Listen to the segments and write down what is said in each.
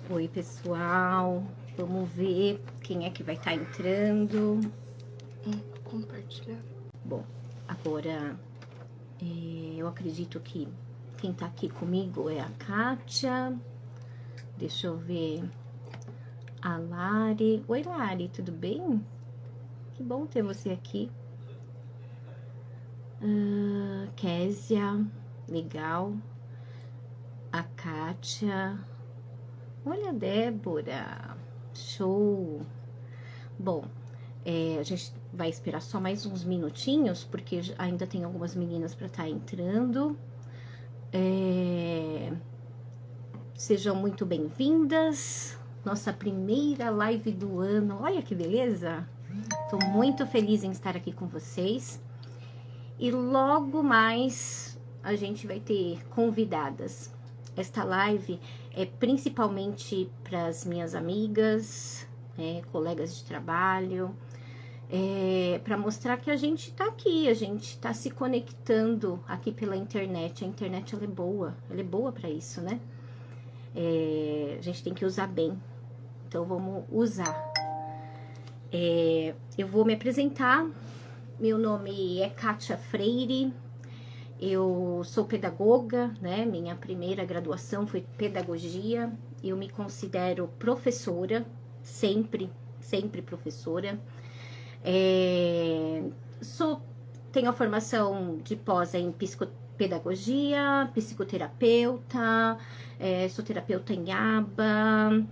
Oi, pessoal. Vamos ver quem é que vai estar entrando. Compartilhar. Bom, agora eu acredito que quem tá aqui comigo é a Kátia. Deixa eu ver. A Lari. Oi, Lari, tudo bem? Que bom ter você aqui. Késia, legal. A Kátia. Olha a Débora. Show. Bom, a gente vai esperar só mais uns minutinhos, porque ainda tem algumas meninas para estar entrando. Sejam muito bem-vindas. Nossa primeira live do ano. Olha que beleza! Estou muito feliz em estar aqui com vocês. E logo mais a gente vai ter convidadas. Esta live é principalmente para as minhas amigas, colegas de trabalho, para mostrar que a gente está aqui, a gente está se conectando aqui pela internet. A internet ela é boa para isso, né? A gente tem que usar bem, então vamos usar. Eu vou me apresentar. Meu nome é Kátia Freire. Eu sou pedagoga, né? Minha primeira graduação foi pedagogia. Eu me considero professora, sempre professora. Tenho a formação de pós em psicopedagogia, psicoterapeuta, sou terapeuta em ABA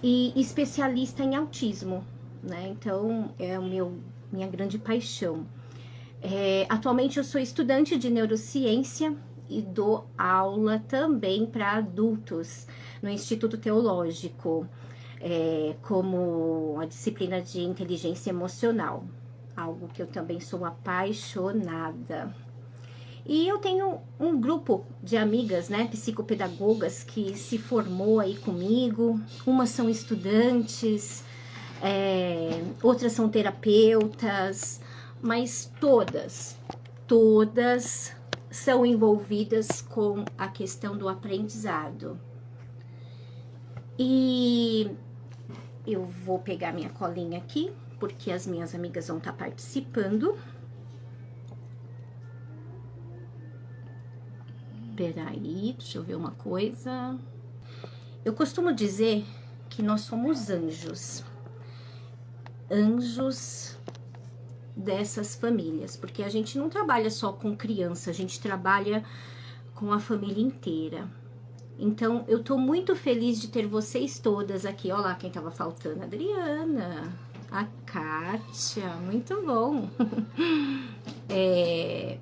e especialista em autismo, né? Então, é minha grande paixão. Atualmente eu sou estudante de neurociência e dou aula também para adultos no Instituto Teológico, como a disciplina de inteligência emocional, algo que eu também sou apaixonada. E eu tenho um grupo de amigas, né, psicopedagogas que se formou aí comigo. Umas são estudantes, outras são terapeutas, mas todas são envolvidas com a questão do aprendizado. E eu vou pegar minha colinha aqui, porque as minhas amigas vão estar participando. Peraí, deixa eu ver uma coisa. Eu costumo dizer que nós somos anjos. Anjos dessas famílias, porque a gente não trabalha só com criança, a gente trabalha com a família inteira. Então, eu tô muito feliz de ter vocês todas aqui. Olha lá quem tava faltando, a Adriana, a Kátia, muito bom.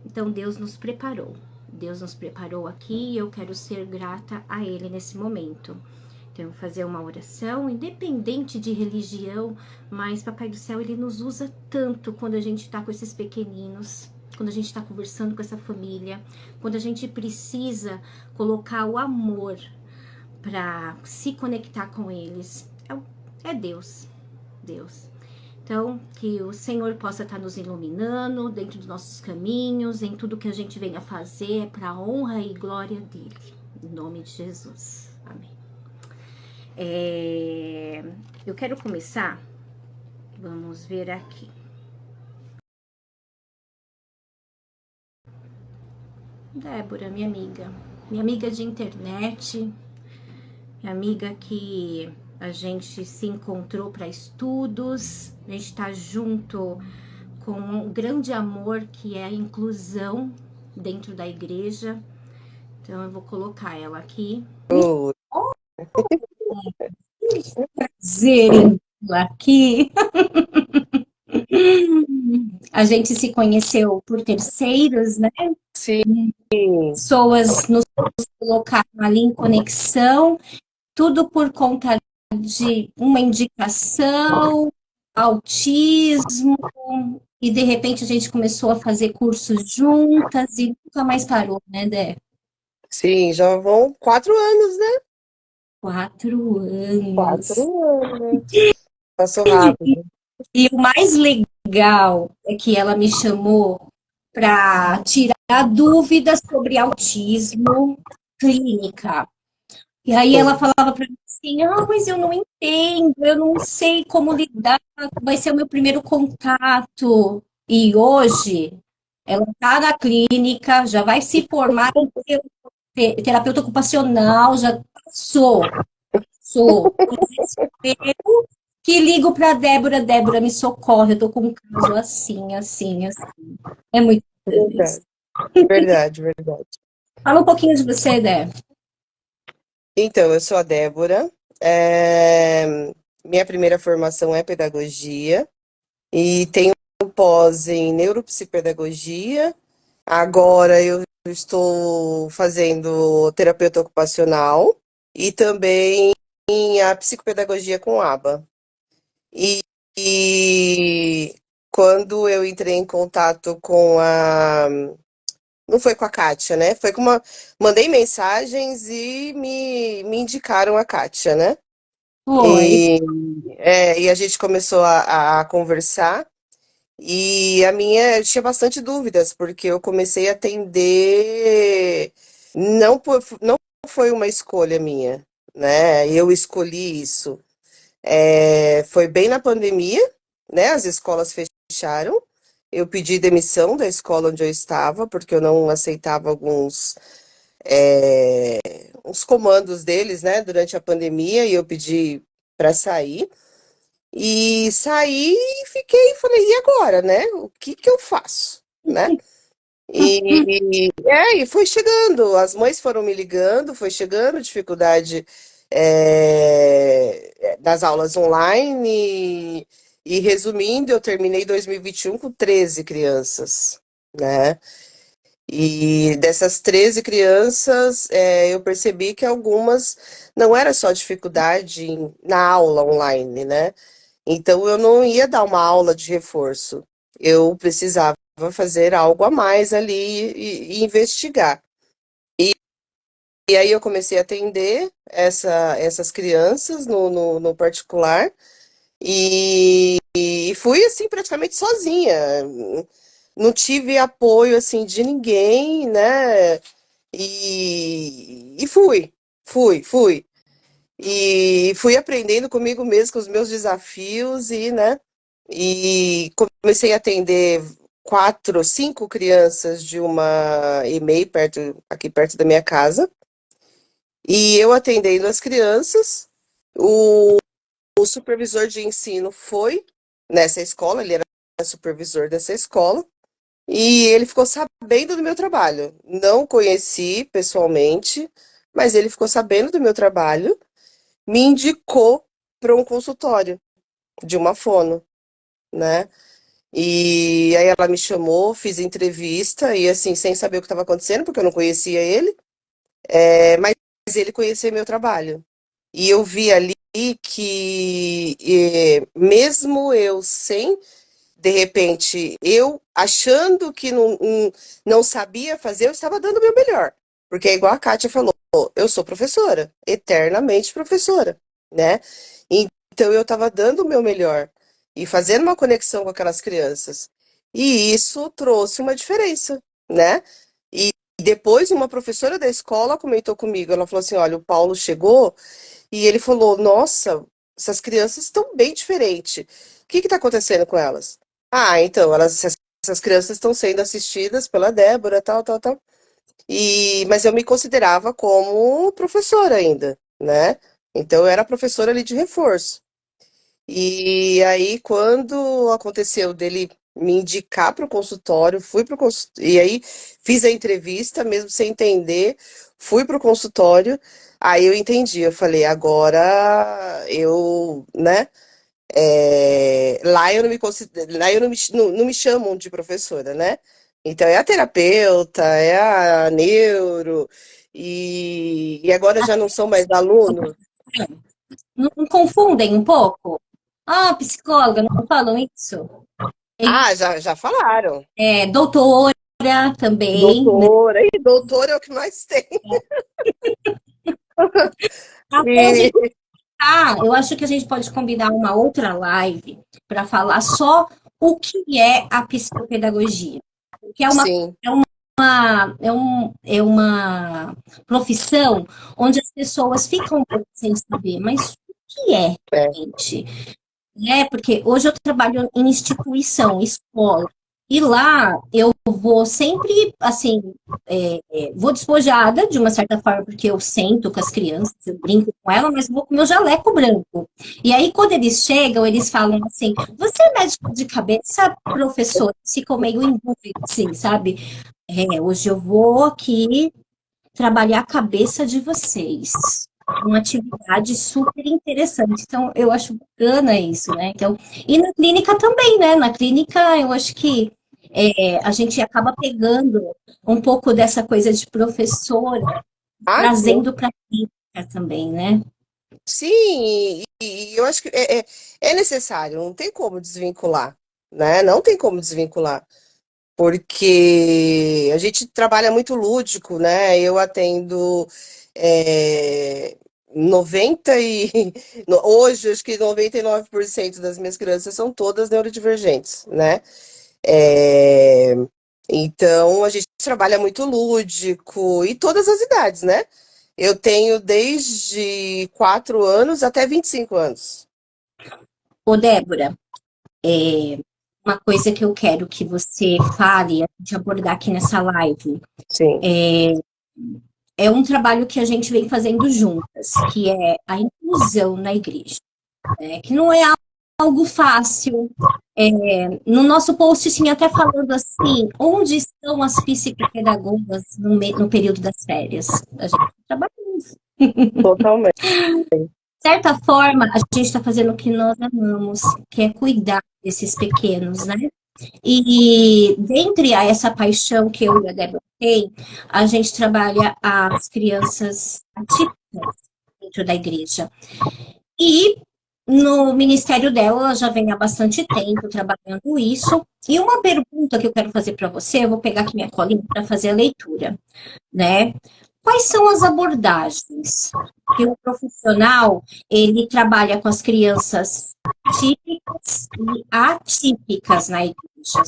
Então, Deus nos preparou aqui e eu quero ser grata a Ele nesse momento. Então, eu vou fazer uma oração, independente de religião, mas Papai do Céu, Ele nos usa tanto quando a gente tá com esses pequeninos, quando a gente tá conversando com essa família, quando a gente precisa colocar o amor para se conectar com eles. É Deus. Então, que o Senhor possa estar nos iluminando dentro dos nossos caminhos, em tudo que a gente venha fazer, para a honra e glória dEle. Em nome de Jesus. Amém. Eu quero começar, vamos ver aqui. Débora, minha amiga de internet, minha amiga que a gente se encontrou para estudos, a gente está junto com um grande amor que é a inclusão dentro da igreja. Então eu vou colocar ela aqui. Oi. Prazer em tê-la aqui. A gente se conheceu por terceiros, né? Sim. Pessoas nos colocaram ali em conexão, tudo por conta de uma indicação, autismo, e de repente a gente começou a fazer cursos juntas e nunca mais parou, né, Dé? Sim, já vão 4 anos, né? 4 anos. 4 anos. Passou rápido. E o mais legal é que ela me chamou para tirar dúvidas sobre autismo clínica. E aí ela falava para mim assim, mas eu não entendo, eu não sei como lidar, vai ser o meu primeiro contato. E hoje, ela está na clínica, já vai se formar em terapeuta ocupacional, já sou. Que ligo para Débora, Débora, me socorre, eu tô com um caso assim, assim, assim. É muito bacana isso. Verdade, verdade, verdade. Fala um pouquinho de você, Dé. Então, eu sou a Débora. é, Minha primeira formação é pedagogia e tenho pós em neuropsicopedagogia. Agora eu estou fazendo terapeuta ocupacional e também a psicopedagogia com ABA. E, e quando eu entrei em contato com a. Não foi com a Kátia, né? Foi com uma. Mandei mensagens e me indicaram a Kátia, né? Oi. E, e a gente começou a conversar. E a minha, eu tinha bastante dúvidas, porque eu comecei a atender. Não foi uma escolha minha, né? Eu escolhi isso. Foi bem na pandemia, né? As escolas fecharam. Eu pedi demissão da escola onde eu estava, porque eu não aceitava é, uns comandos deles, né? Durante a pandemia, e eu pedi para sair. E saí e fiquei, falei, e agora, né? O que que eu faço, né? E foi chegando, as mães foram me ligando, foi chegando dificuldade das aulas online. E resumindo, eu terminei 2021 com 13 crianças, né? E dessas 13 crianças, eu percebi que algumas não era só dificuldade na aula online, né? Então eu não ia dar uma aula de reforço. Eu precisava fazer algo a mais ali e investigar. E aí eu comecei a atender essas crianças no particular e fui assim praticamente sozinha. Não tive apoio assim de ninguém, né? E fui. E fui aprendendo comigo mesmo, com os meus desafios, e, né? E comecei a atender 4, 5 crianças de uma EMEI aqui perto da minha casa. E eu atendendo as crianças, o supervisor de ensino foi nessa escola, ele era supervisor dessa escola, e ele ficou sabendo do meu trabalho. Não conheci pessoalmente, mas ele ficou sabendo do meu trabalho, me indicou para um consultório de uma fono, né? E aí ela me chamou, fiz entrevista e assim, sem saber o que estava acontecendo, porque eu não conhecia ele, mas ele conhecia meu trabalho. E eu vi ali que, mesmo eu sem, de repente, eu achando que não sabia fazer, eu estava dando o meu melhor. Porque é igual a Kátia falou, eu sou professora, eternamente professora, né? Então eu estava dando o meu melhor e fazendo uma conexão com aquelas crianças. E isso trouxe uma diferença, né? E depois uma professora da escola comentou comigo, ela falou assim, olha, o Paulo chegou e ele falou, nossa, essas crianças estão bem diferentes. O que está acontecendo com elas? Ah, então, essas crianças estão sendo assistidas pela Débora, tal, tal, tal. Mas eu me considerava como professora ainda, né? Então, eu era professora ali de reforço. E aí, quando aconteceu dele me indicar para o consultório, fui para o consultório, e aí fiz a entrevista, mesmo sem entender, fui para o consultório, aí eu entendi, eu falei, agora eu, né? Lá eu não me considero, lá eu não me chamam de professora, né? Então é a terapeuta, é a neuro, e agora já não são mais alunos. Não confundem um pouco? Ah, psicóloga, não falam isso? Ah, já falaram. Doutora também, né? Doutora, e doutora é o que mais tem. Até a E, gente, eu acho que a gente pode combinar uma outra live para falar só o que é a psicopedagogia. Que é uma sim, é uma profissão onde as pessoas ficam um pouco sem saber, mas o que é, É. gente? Porque hoje eu trabalho em instituição, escola, e lá eu vou sempre, assim, vou despojada de uma certa forma, porque eu sento com as crianças, eu brinco com elas, mas vou com meu jaleco branco. E aí, quando eles chegam, eles falam assim: Você é médico de cabeça, professor? Ficam meio em dúvida, assim, sabe? Hoje eu vou aqui trabalhar a cabeça de vocês. Uma atividade super interessante. Então, eu acho bacana isso, né? Então, e na clínica também, né? Na clínica, eu acho que a gente acaba pegando um pouco dessa coisa de professora, Ah, sim. trazendo para a clínica também, né? Sim, e eu acho que é necessário, não tem como desvincular, né? Não tem como desvincular, porque a gente trabalha muito lúdico, né? Eu atendo é, 90 e hoje acho que 99% das minhas crianças são todas neurodivergentes, né? É, então a gente trabalha muito lúdico e todas as idades, né? Eu tenho desde 4 anos até 25 anos. Ô, Débora, uma coisa que eu quero que você fale, a gente abordar aqui nessa live, Sim. é um trabalho que a gente vem fazendo juntas, que é a inclusão na igreja, né? Que não é algo fácil. No nosso post tinha até falando assim, onde estão as psicopedagogas no período das férias? A gente trabalha nisso. Totalmente. De certa forma, a gente está fazendo o que nós amamos, que é cuidar desses pequenos, né? E dentre essa paixão que eu e a Débora tem, a gente trabalha as crianças atípicas dentro da igreja. E no ministério dela, ela já vem há bastante tempo trabalhando isso. E uma pergunta que eu quero fazer para você, eu vou pegar aqui minha colinha para fazer a leitura, né? Quais são as abordagens que o profissional ele trabalha com as crianças típicas e atípicas na igreja?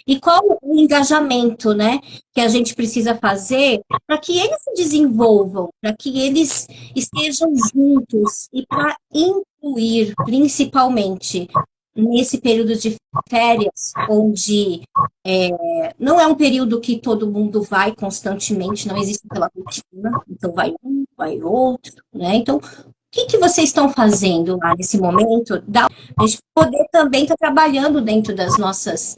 E qual o engajamento, né, que a gente precisa fazer para que eles se desenvolvam, para que eles estejam juntos e para incluir, principalmente nesse período de férias, onde não é um período que todo mundo vai constantemente, não existe aquela rotina, então vai um, vai outro, né? Então, o que vocês estão fazendo lá nesse momento? Dá a gente poder também estar trabalhando dentro dos nossos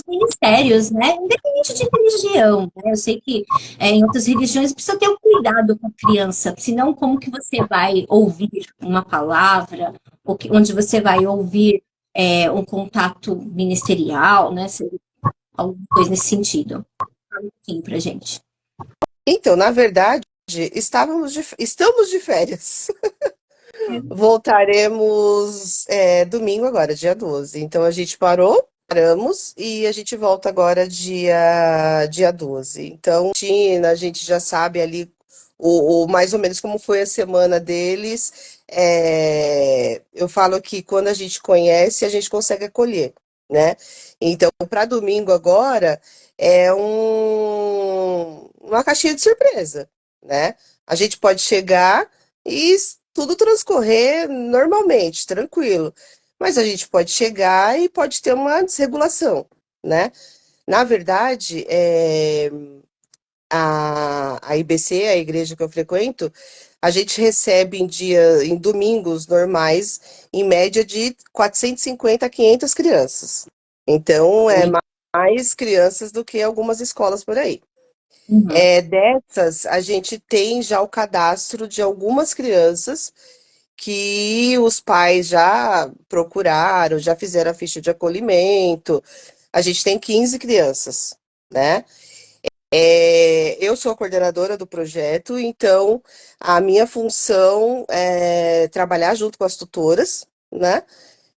ministérios, né? Independente de religião, né? Eu sei que em outras religiões precisa ter um cuidado com a criança, senão como que você vai ouvir uma palavra, onde você vai ouvir um contato ministerial, né? Alguma coisa nesse sentido. Fala um pouquinho pra gente. Então, na verdade, estamos de férias. Voltaremos domingo agora, dia 12. Então a gente paramos e a gente volta agora dia 12. Então, China, a gente já sabe ali mais ou menos como foi a semana deles. Eu falo que quando a gente conhece, a gente consegue acolher, né? Então, para domingo agora é uma caixinha de surpresa, né? A gente pode chegar e tudo transcorrer normalmente, tranquilo. Mas a gente pode chegar e pode ter uma desregulação, né? Na verdade, a IBC, a igreja que eu frequento, a gente recebe em domingos normais, em média de 450 a 500 crianças. Então, é mais crianças do que algumas escolas por aí. Uhum. Dessas, a gente tem já o cadastro de algumas crianças que os pais já procuraram, já fizeram a ficha de acolhimento. A gente tem 15 crianças, né? Eu sou a coordenadora do projeto, então a minha função é trabalhar junto com as tutoras, né?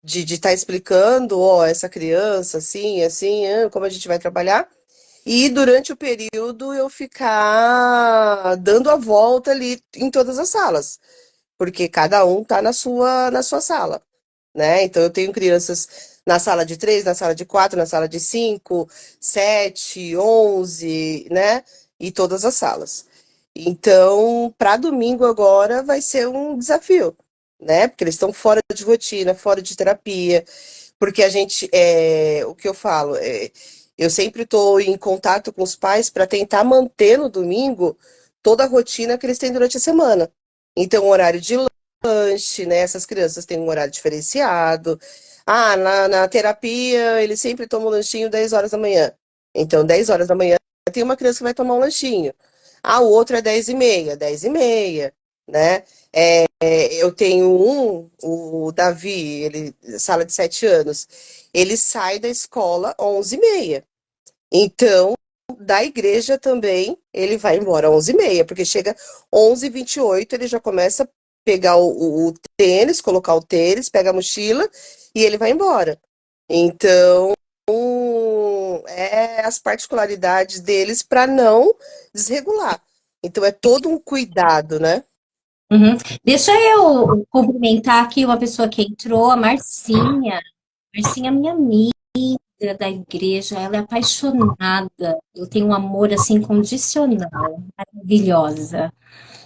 De estar explicando, ó, essa criança, assim, assim, como a gente vai trabalhar. E durante o período eu ficar dando a volta ali em todas as salas, porque cada um tá na sua sala, né? Então eu tenho crianças na sala de 3, na sala de 4, na sala de 5, 7, 11, né? E todas as salas. Então, para domingo agora vai ser um desafio, né? Porque eles estão fora de rotina, fora de terapia, porque a gente, o que eu falo, eu sempre estou em contato com os pais para tentar manter no domingo toda a rotina que eles têm durante a semana. Então, o horário de lanche, né? Essas crianças têm um horário diferenciado. Ah, na terapia, eles sempre tomam um lanchinho 10 horas da manhã. Então, 10 horas da manhã tem uma criança que vai tomar um lanchinho. Ah, o outro é 10h30, 10h30, né? Eu tenho o Davi, ele, sala de 7 anos, ele sai da escola 11h30. Então, da igreja também, ele vai embora 11h30, porque chega 11h28, ele já começa a pegar o tênis, colocar o tênis, pega a mochila e ele vai embora. Então, as particularidades deles para não desregular. Então, é todo um cuidado, né? Uhum. Deixa eu cumprimentar aqui uma pessoa que entrou, a Marcinha. Marcinha, minha amiga da igreja, ela é apaixonada. Eu tenho um amor assim incondicional, maravilhosa.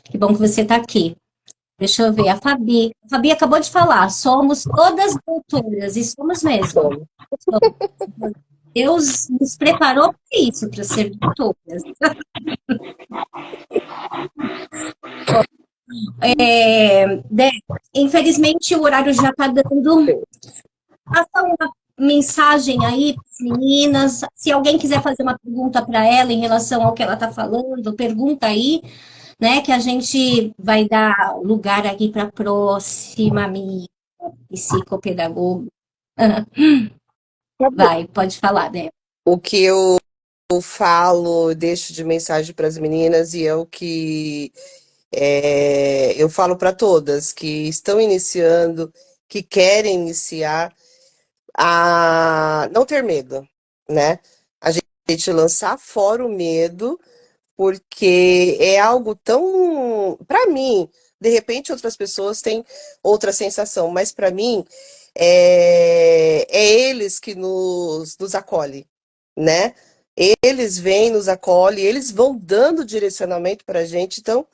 Que bom que você está aqui. Deixa eu ver, a Fabi. A Fabi acabou de falar, somos todas doutoras, e somos mesmo. Deus nos preparou para isso, para ser doutoras. Infelizmente, o horário já está dando. Passa uma mensagem aí para as meninas. Se alguém quiser fazer uma pergunta para ela em relação ao que ela está falando, pergunta aí, né? Que a gente vai dar lugar aqui para a próxima amiga psicopedagoga. Vai, pode falar, né? O que eu falo, deixo de mensagem para as meninas e é o que eu falo para todas que estão iniciando, que querem iniciar, a não ter medo, né? A gente lançar fora o medo, porque é algo tão, para mim, de repente outras pessoas têm outra sensação, mas para mim é eles que nos acolhem, né? Eles vêm, nos acolhem, eles vão dando direcionamento para a gente, então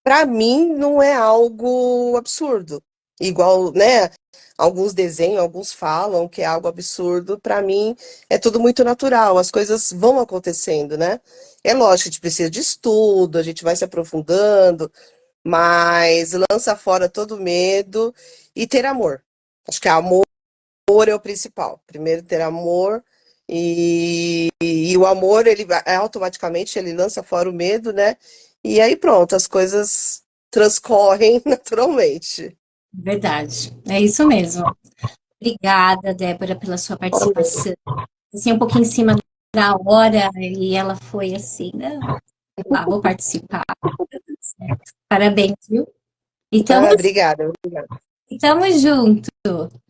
para mim não é algo absurdo. Igual, né? Alguns desenham, alguns falam que é algo absurdo. Para mim é tudo muito natural, as coisas vão acontecendo, né? É lógico que a gente precisa de estudo, a gente vai se aprofundando, mas lança fora todo medo e ter amor. Acho que amor é o principal. Primeiro ter amor e o amor, ele automaticamente ele lança fora o medo, né? E aí pronto, as coisas transcorrem naturalmente. Verdade, é isso mesmo. Obrigada, Débora, pela sua participação. Assim, um pouquinho em cima da hora, e ela foi assim, né? Vou participar. Parabéns, viu? E Obrigada, obrigada. estamos juntos.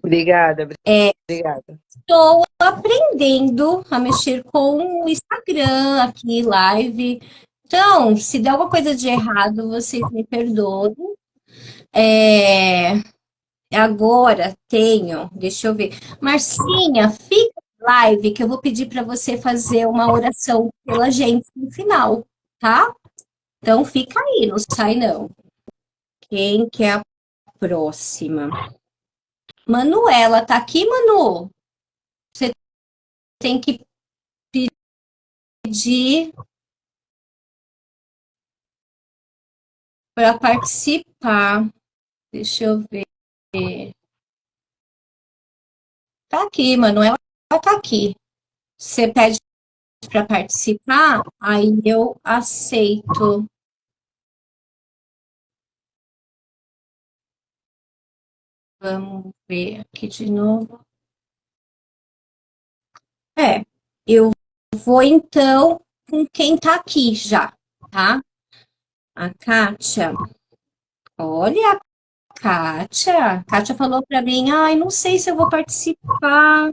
Obrigada, obrigada. Estou aprendendo a mexer com o Instagram aqui, live. Então, se der alguma coisa de errado, vocês me perdoem. Agora tenho, deixa eu ver. Marcinha, fica live que eu vou pedir para você fazer uma oração pela gente no final, tá? Então fica aí, não sai não. Quem que é a próxima? Manuela, tá aqui, Manu? Você tem que pedir para participar. Deixa eu ver. Tá aqui, Manuela tá aqui. Você pede para participar, aí eu aceito. Vamos ver aqui de novo. Eu vou então com quem tá aqui já, tá? A Kátia. Olha, a Kátia falou para mim, ai, não sei se eu vou participar.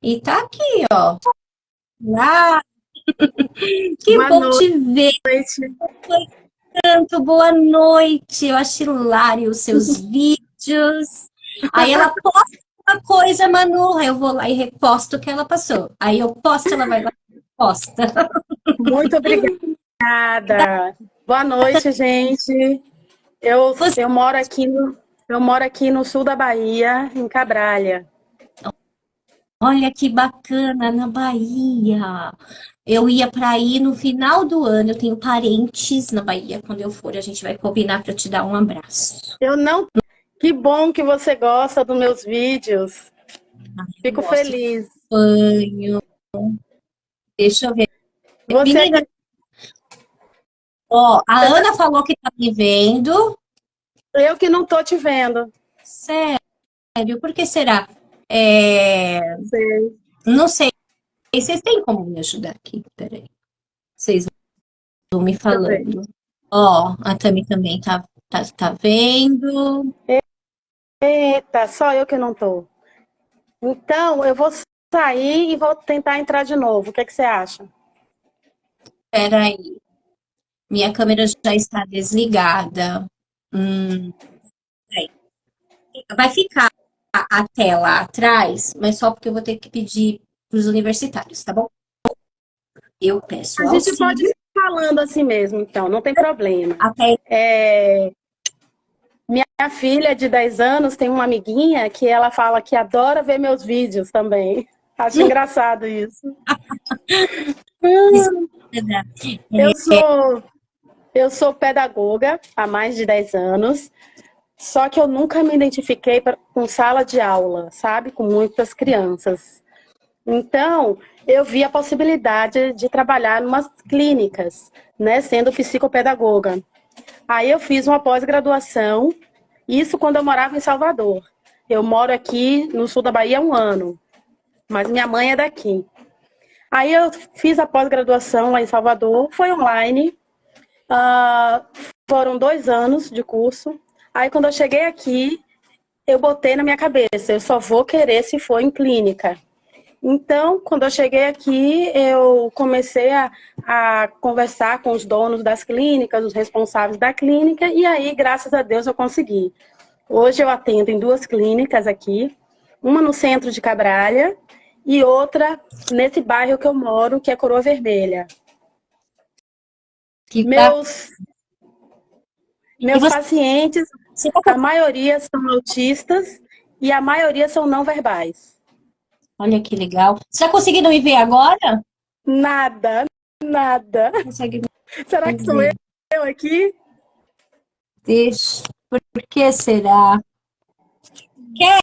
E tá aqui, ó. Ah, que Boa bom te ver. noite. Tanto boa noite. Eu acho hilário os seus vídeos. Aí ela posta uma coisa, Manu, aí eu vou lá e reposto o que ela passou. Aí eu posto, ela vai lá e reposta. Muito obrigada. Boa noite, gente. Você, Eu moro aqui no sul da Bahia, em Cabralha. olha que bacana, na Bahia. Eu ia para ir no final do ano, eu tenho parentes na Bahia. Quando eu for, a gente vai combinar para eu te dar um abraço. Eu não. Que bom que você gosta dos meus vídeos. Eu Fico gosto de feliz. banho. Deixa eu ver. Você Menina, ó, a Ana falou que tá me vendo. Eu que não tô te vendo. Sério, por que será? É, Sei. não sei. Vocês têm como me ajudar aqui? Peraí. Vocês vão me Deixa eu ver. falando. Ó, a Tami também tá vendo. Eita, só eu que não tô. Então, eu vou sair e vou tentar entrar de novo. O que é que você acha? Peraí. Minha câmera já está desligada. Peraí. Vai ficar a tela atrás, mas só porque eu vou ter que pedir para os universitários, tá bom? Eu peço A gente pode auxílio. ir falando assim mesmo, então, não tem problema. Até É, minha filha de 10 anos tem uma amiguinha que ela fala que adora ver meus vídeos também. Acho engraçado isso. Eu sou, eu sou pedagoga há mais de 10 anos, só que eu nunca me identifiquei com sala de aula, sabe? Com muitas crianças. Então, eu vi a possibilidade de trabalhar em umas clínicas, né? Sendo psicopedagoga. Aí eu fiz uma pós-graduação, isso quando eu morava em Salvador. Eu moro aqui no sul da Bahia há um ano, mas minha mãe é daqui. Aí eu fiz a pós-graduação lá em Salvador, foi online, foram 2 anos de curso. Aí quando eu cheguei aqui, eu botei na minha cabeça, eu só vou querer se for em clínica. Então, quando eu cheguei aqui, eu comecei a conversar com os donos das clínicas, os responsáveis da clínica, e aí, graças a Deus, eu consegui. Hoje eu atendo em 2 clínicas aqui, uma no centro de Cabralha e outra nesse bairro que eu moro, que é Coroa Vermelha. que Meus E você, pacientes, você tá a maioria são autistas e a maioria são não verbais. Olha que legal. Você está conseguindo me ver agora? Nada, nada. Consegue Será me que sou ver? eu aqui? Deixa. Por que será? Quer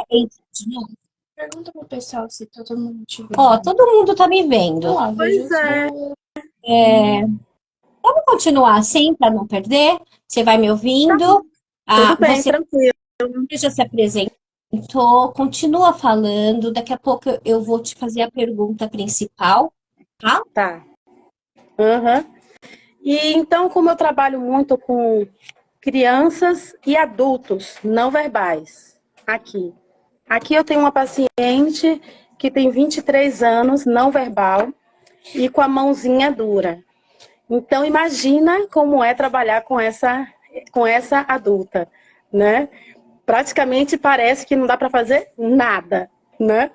entrar de novo? Pergunta pro pessoal se tá todo mundo te vendo. Ó, todo mundo tá me vendo. Olha lá, veja Pois é. Vamos continuar assim para não perder? Você vai me ouvindo? Tudo bem, Você tranquilo. já se apresentou, continua falando. Daqui a pouco eu vou te fazer a pergunta principal, tá? Tá. Uhum. E então, como eu trabalho muito com crianças e adultos não verbais, aqui eu tenho uma paciente que tem 23 anos, não verbal, e com a mãozinha dura. Então, imagina como é trabalhar com essa adulta, né? Praticamente parece que não dá para fazer nada, né?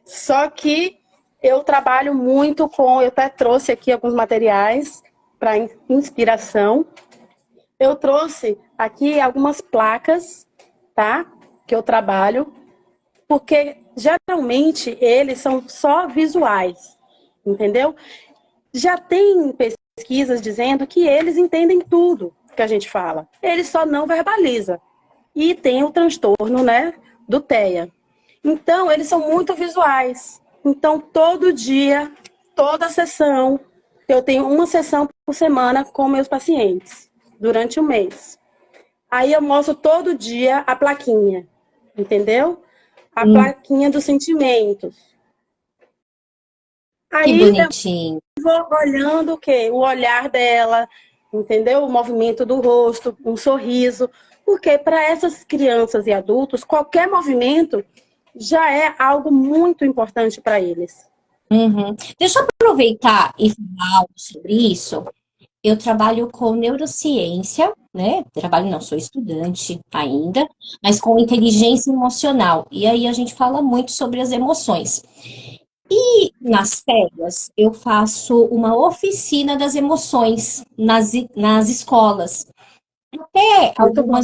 Só que eu trabalho muito eu até trouxe aqui alguns materiais para inspiração. Eu trouxe aqui algumas placas, tá? Que eu trabalho, porque geralmente eles são só visuais, entendeu? Já tem pesquisas dizendo que eles entendem tudo que a gente fala, eles só não verbalizam. E tem o transtorno, né, do TEA. Então, eles são muito visuais. Então, todo dia, toda sessão, eu tenho uma sessão por semana com meus pacientes, durante um mês. Aí eu mostro todo dia a plaquinha, entendeu? A plaquinha dos sentimentos. Que Aí bonitinho. eu vou olhando o quê? O olhar dela, entendeu? O movimento do rosto, um sorriso. Porque para essas crianças e adultos, qualquer movimento já é algo muito importante para eles. Uhum. Deixa eu aproveitar e falar algo sobre isso. Eu trabalho com neurociência né? Trabalho não, sou estudante ainda, mas com inteligência emocional. E aí a gente fala muito sobre as emoções. E nas férias eu faço uma oficina das emoções nas escolas. Até Muito bom.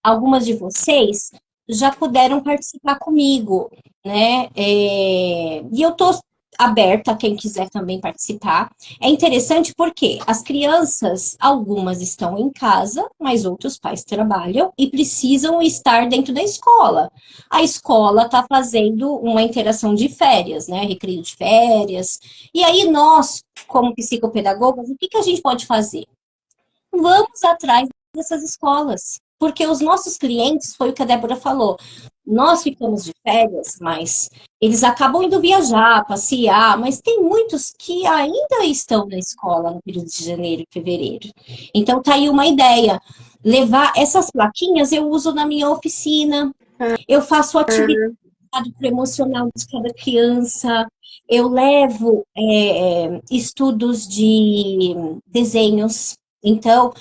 algumas de vocês já puderam participar comigo, né? E eu tô aberta a quem quiser também participar. É interessante porque as crianças, algumas estão em casa, mas outros pais trabalham e precisam estar dentro da escola. A escola está fazendo uma interação de férias, né? Recreio de férias. E aí nós, como psicopedagogas, o que que a gente pode fazer? Vamos atrás dessas escolas. Porque os nossos clientes, foi o que a Débora falou, nós ficamos de férias, mas eles acabam indo viajar, passear, mas tem muitos que ainda estão na escola no período de janeiro e fevereiro. Então tá aí uma ideia. Levar essas plaquinhas eu uso na minha oficina. Eu faço atividade pro emocional de cada criança. Eu levo estudos de desenhos. Então,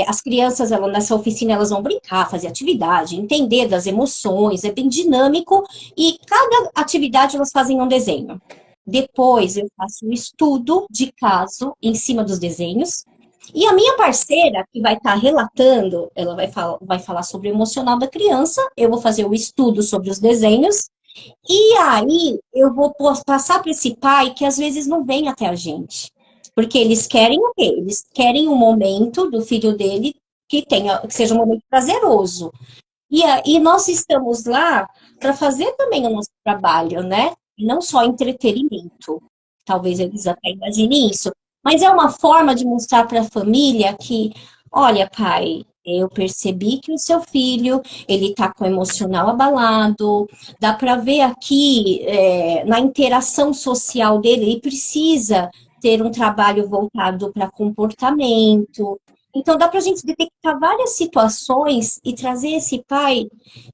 as crianças, nessa oficina, elas vão brincar, fazer atividade, entender das emoções, é bem dinâmico, e cada atividade elas fazem um desenho. Depois, eu faço um estudo de caso em cima dos desenhos, e a minha parceira, que vai estar relatando, ela vai falar sobre o emocional da criança, eu vou fazer o estudo sobre os desenhos, e aí eu vou passar para esse pai que às vezes não vem até a gente. Porque eles querem o quê? Eles querem um momento do filho dele que seja um momento prazeroso. E nós estamos lá para fazer também o nosso trabalho, né? E não só entretenimento. Talvez eles até imaginem isso. Mas é uma forma de mostrar para a família que, olha, pai, eu percebi que o seu filho, ele está com o emocional abalado, dá para ver aqui, na interação social dele, ele precisa ter um trabalho voltado para comportamento. Então, dá para a gente detectar várias situações e trazer esse pai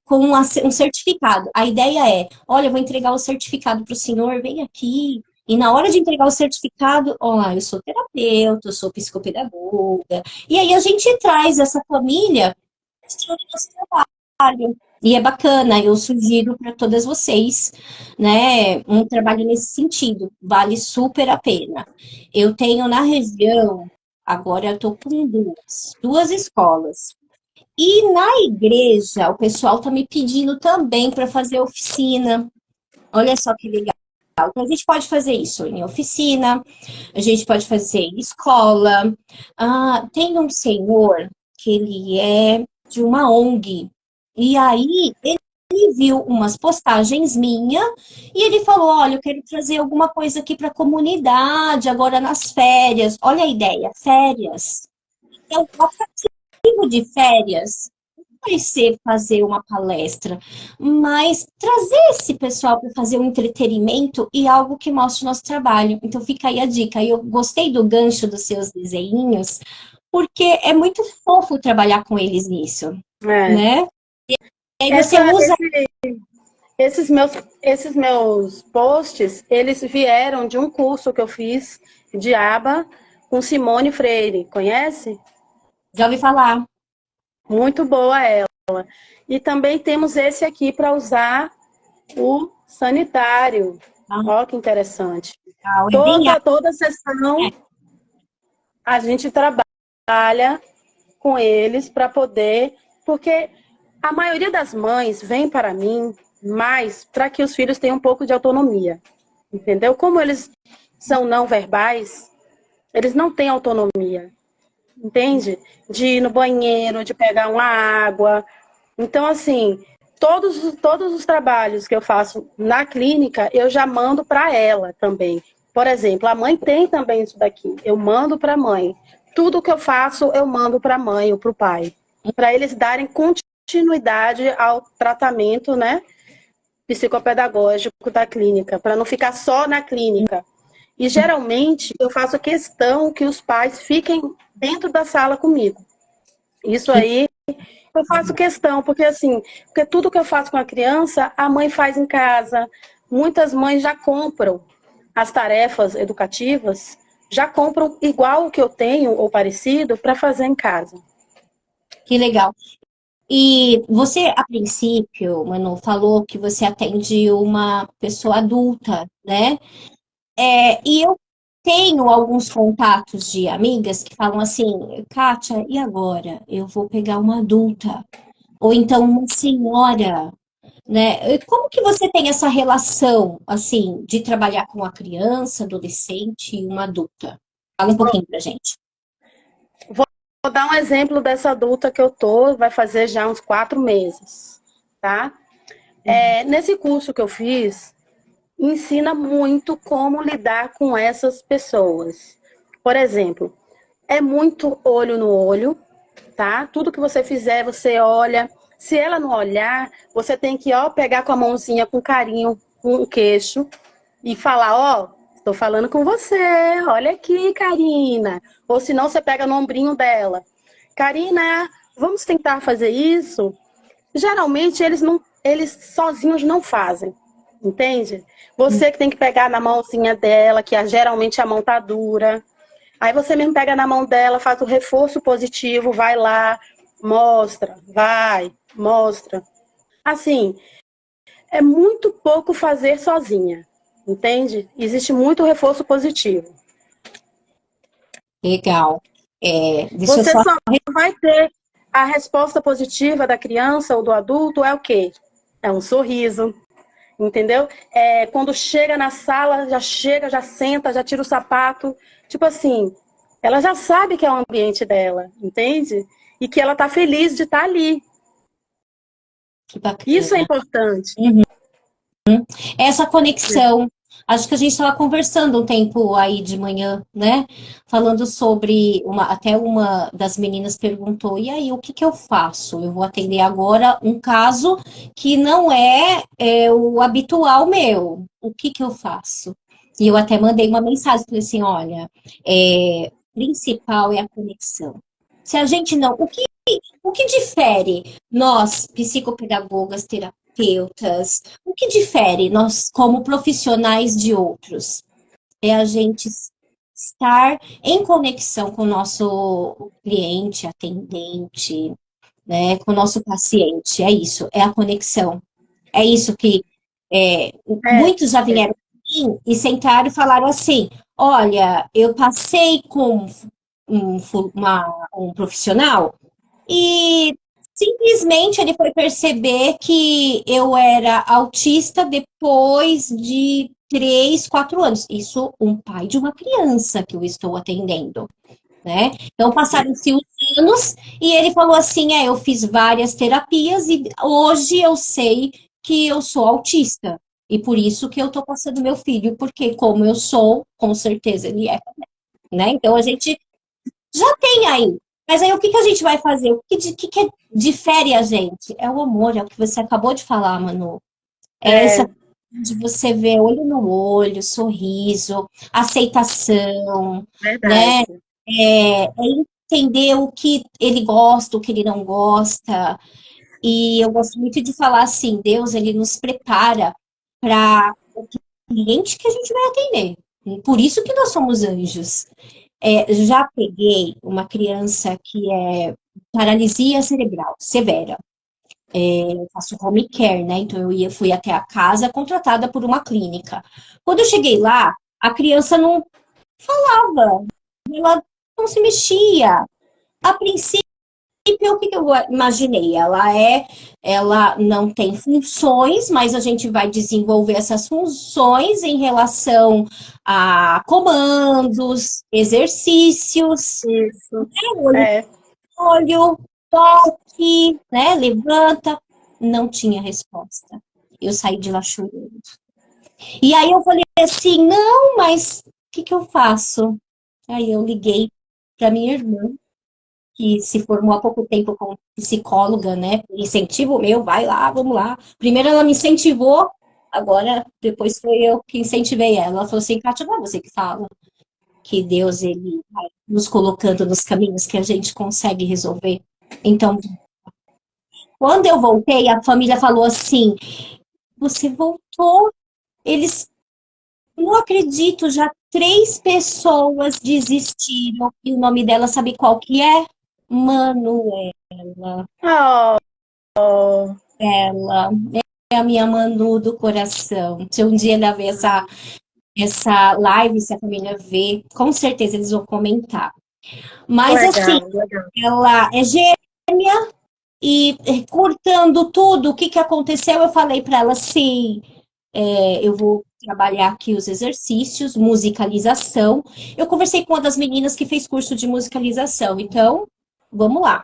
com um certificado. A ideia é, olha, eu vou entregar o certificado para o senhor, vem aqui. E na hora de entregar o certificado, ó, eu sou terapeuta, eu sou psicopedagoga. E aí a gente traz essa família para o nosso trabalho. E é bacana, eu sugiro para todas vocês, né, um trabalho nesse sentido, vale super a pena. Eu tenho na região, agora eu estou com duas escolas. E na igreja, o pessoal está me pedindo também para fazer oficina. Olha só que legal. Então, a gente pode fazer isso em oficina, a gente pode fazer em escola. Tem um senhor que ele é de uma ONG. E aí, ele viu umas postagens minhas e ele falou, olha, eu quero trazer alguma coisa aqui para a comunidade, agora nas férias. Olha a ideia, férias. Então, o objetivo de férias não vai ser fazer uma palestra, mas trazer esse pessoal para fazer um entretenimento e algo que mostre o nosso trabalho. Então, fica aí a dica. Eu gostei do gancho dos seus desenhinhos, porque é muito fofo trabalhar com eles nisso, né? E aí você usa... Esses meus posts, eles vieram de um curso que eu fiz de aba com Simone Freire, conhece? Já ouvi falar. Muito boa ela. E também temos esse aqui para usar o sanitário. Olha que interessante. Toda sessão a gente trabalha com eles para poder... Porque a maioria das mães vem para mim mais para que os filhos tenham um pouco de autonomia. Entendeu? Como eles são não verbais, eles não têm autonomia. Entende? De ir no banheiro, de pegar uma água. Então, assim, todos os trabalhos que eu faço na clínica, eu já mando para ela também. Por exemplo, a mãe tem também isso daqui. Eu mando para a mãe. Tudo que eu faço, eu mando para a mãe ou para o pai. Para eles darem continuidade ao tratamento, né, psicopedagógico da clínica, para não ficar só na clínica. E geralmente eu faço questão que os pais fiquem dentro da sala comigo. Isso aí eu faço questão, porque tudo que eu faço com a criança, a mãe faz em casa. Muitas mães já compram as tarefas educativas, já compram igual o que eu tenho ou parecido para fazer em casa. Que legal. E você, a princípio, Manu, falou que você atende uma pessoa adulta, né? E eu tenho alguns contatos de amigas que falam assim, Kátia, e agora? Eu vou pegar uma adulta, ou então uma senhora, né? Como que você tem essa relação, assim, de trabalhar com uma criança, adolescente e uma adulta? Fala um pouquinho pra gente. Vou dar um exemplo dessa adulta que eu tô, vai fazer já uns 4 meses, tá? Nesse curso que eu fiz, ensina muito como lidar com essas pessoas. Por exemplo, é muito olho no olho, tá? Tudo que você fizer, você olha. Se ela não olhar, você tem que, ó, pegar com a mãozinha com carinho, com o queixo e falar, ó, estou falando com você, olha aqui, Karina. Ou senão você pega no ombrinho dela. Karina, vamos tentar fazer isso? Geralmente eles sozinhos não fazem, entende? Você que tem que pegar na mãozinha dela, que geralmente a mão tá dura. Aí você mesmo pega na mão dela, faz o reforço positivo, vai lá, mostra, vai, mostra. Assim, é muito pouco fazer sozinha, entende? Existe muito reforço positivo. Legal. Deixa eu Você só. só vai ter a resposta positiva da criança ou do adulto é o quê? É um sorriso, entendeu? Quando chega na sala, já chega, já senta, já tira o sapato. Tipo assim, ela já sabe que é o ambiente dela, entende? E que ela tá feliz de estar ali. Que bacana. Isso é importante. Essa conexão. Acho que a gente estava conversando um tempo aí de manhã, né? Falando sobre até uma das meninas perguntou: e aí, o que que eu faço? Eu vou atender agora um caso que não é o habitual meu. O que que eu faço? E eu até mandei uma mensagem, falei assim: olha, principal é a conexão. Se a gente não. O que difere nós, psicopedagogas, terapeutas, o que difere nós, como profissionais de outros? É a gente estar em conexão com o nosso cliente, atendente, né, com o nosso paciente. É isso, é a conexão. É isso que muitos já vieram para mim e sentaram e falaram assim: olha, eu passei com um profissional e simplesmente ele foi perceber que eu era autista depois de 3, 4 anos. Isso, um pai de uma criança que eu estou atendendo, né? Então, passaram-se os anos e ele falou assim: eu fiz várias terapias e hoje eu sei que eu sou autista. E por isso que eu tô passando meu filho, porque como eu sou, com certeza ele é, né? Então, a gente já tem aí. Mas aí o que que a gente vai fazer? O que difere a gente? É o amor, é o que você acabou de falar, Manu. Essa de você ver olho no olho, sorriso, aceitação, né? Verdade. É entender o que ele gosta, o que ele não gosta. E eu gosto muito de falar assim, Deus, ele nos prepara para o cliente que a gente vai atender. Por isso que nós somos anjos. Já peguei uma criança que é paralisia cerebral severa. Eu faço home care, né? Então fui até a casa contratada por uma clínica. Quando eu cheguei lá, a criança não falava, ela não se mexia. A princípio, o que eu imaginei? Ela não tem funções, mas a gente vai desenvolver essas funções em relação a comandos, exercícios, Isso. olho, toque, né? Levanta. Não tinha resposta. Eu saí de lá chorando. E aí eu falei assim, não, mas o que que eu faço? Aí eu liguei para minha irmã, que se formou há pouco tempo como psicóloga, né? Incentivo meu, vai lá, vamos lá. Primeiro ela me incentivou, agora depois foi eu que incentivei ela. Ela falou assim, Kátia, não é você que fala que Deus, ele vai nos colocando nos caminhos que a gente consegue resolver. Então, quando eu voltei, a família falou assim, você voltou? Eles, não acredito, já 3 pessoas desistiram. E o nome dela, sabe qual que é? Manuela, Oh, oh, ela é a minha Manu do coração. Se um dia ela ver essa live, se a família ver, com certeza eles vão comentar. Mas assim, legal, legal. ela é gêmea e cortando tudo, o que que aconteceu? Eu falei para ela, sim, eu vou trabalhar aqui os exercícios, musicalização. Eu conversei com uma das meninas que fez curso de musicalização, então, vamos lá.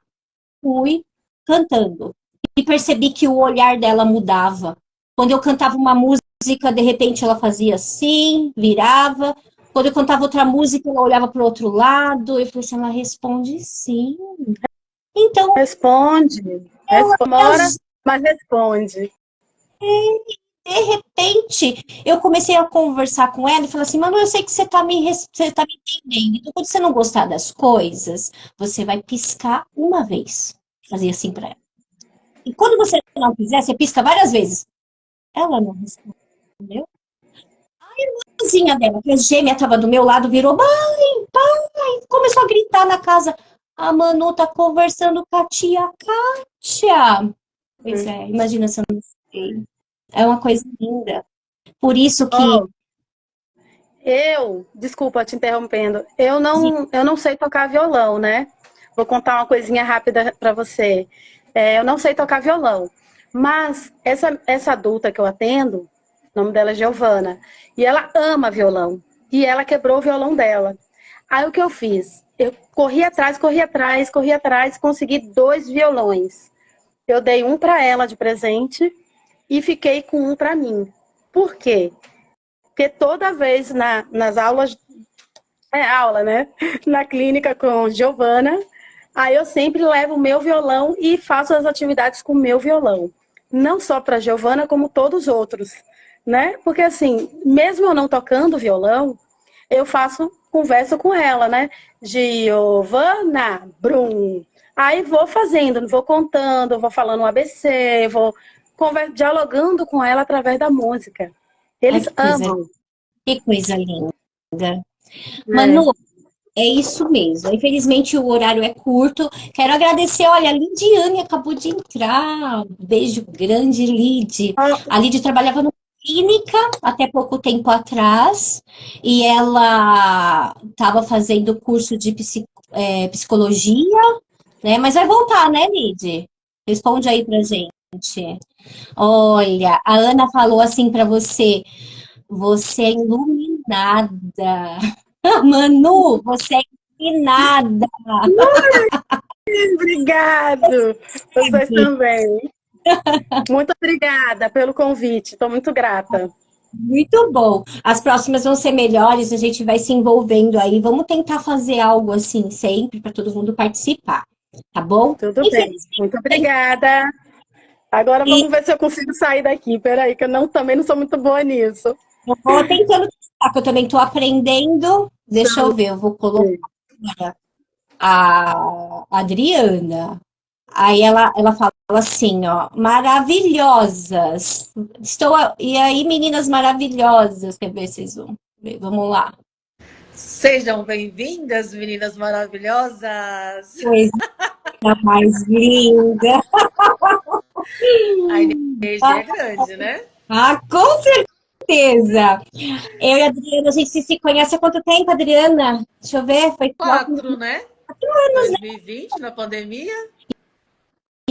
Fui cantando e percebi que o olhar dela mudava. Quando eu cantava uma música, de repente ela fazia assim, virava. Quando eu cantava outra música, ela olhava para o outro lado. Eu falei assim, ela responde sim. Então, Responde. ela Demora, mas responde. de repente, eu comecei a conversar com ela e falei assim, Manu, eu sei que você tá me entendendo. Então, quando você não gostar das coisas, você vai piscar uma vez. Fazia assim pra ela. E quando você não quiser, você pisca várias vezes. Ela não respondeu. A cozinha dela, que a gêmea tava do meu lado, virou, mãe, pai, começou a gritar na casa. A Manu tá conversando com a tia Kátia. Pois é, imagina se eu não sei. É uma coisa linda. Por isso que Oh, desculpa te interrompendo, eu não sei tocar violão, né? Vou contar uma coisinha rápida para você. Eu não sei tocar violão, mas essa adulta que eu atendo, o nome dela é Giovana, e ela ama violão, e ela quebrou o violão dela. Aí o que eu fiz? Eu corri atrás, consegui 2 violões. Eu dei um para ela de presente e fiquei com um para mim. Por quê? Porque toda vez nas aulas, aula, né? Na clínica com Giovana, aí eu sempre levo o meu violão e faço as atividades com o meu violão. Não só para Giovana, como todos os outros, né? Porque assim, mesmo eu não tocando violão, eu converso com ela, né? Giovana, Brum. Aí vou fazendo, vou contando, vou falando um ABC, vou dialogando com ela através da música. ai, Eles amam. que coisa linda. É. Manu, é isso mesmo. Infelizmente o horário é curto. Quero agradecer, olha, a Lidiane acabou de entrar. Beijo grande, Lid. A Lid trabalhava no clínica até pouco tempo atrás e ela estava fazendo curso de psicologia, né? Mas vai voltar, né, Lid? Responde aí pra gente. Olha, a Ana falou assim pra você: você é iluminada. Manu, você é iluminada. Obrigado. Vocês também. Muito obrigada pelo convite. Estou muito grata. Muito bom. As próximas vão ser melhores, a gente vai se envolvendo aí. Vamos tentar fazer algo assim sempre para todo mundo participar, tá bom? Tudo bem. Muito obrigada. Agora vamos ver se eu consigo sair daqui. Peraí, que eu também não sou muito boa nisso. Eu vou tentando, que eu também estou aprendendo. Deixa eu ver, eu vou colocar a Adriana. Aí ela fala assim, ó, maravilhosas. E aí, meninas maravilhosas. Quer ver, vocês vão ver? Vamos lá. Sejam bem-vindas, meninas maravilhosas. Coisa mais linda. A energia é grande, né? Ah, com certeza. Eu e a Adriana, a gente se conhece há quanto tempo, Adriana? Deixa eu ver, foi 4, né? 2020, na pandemia.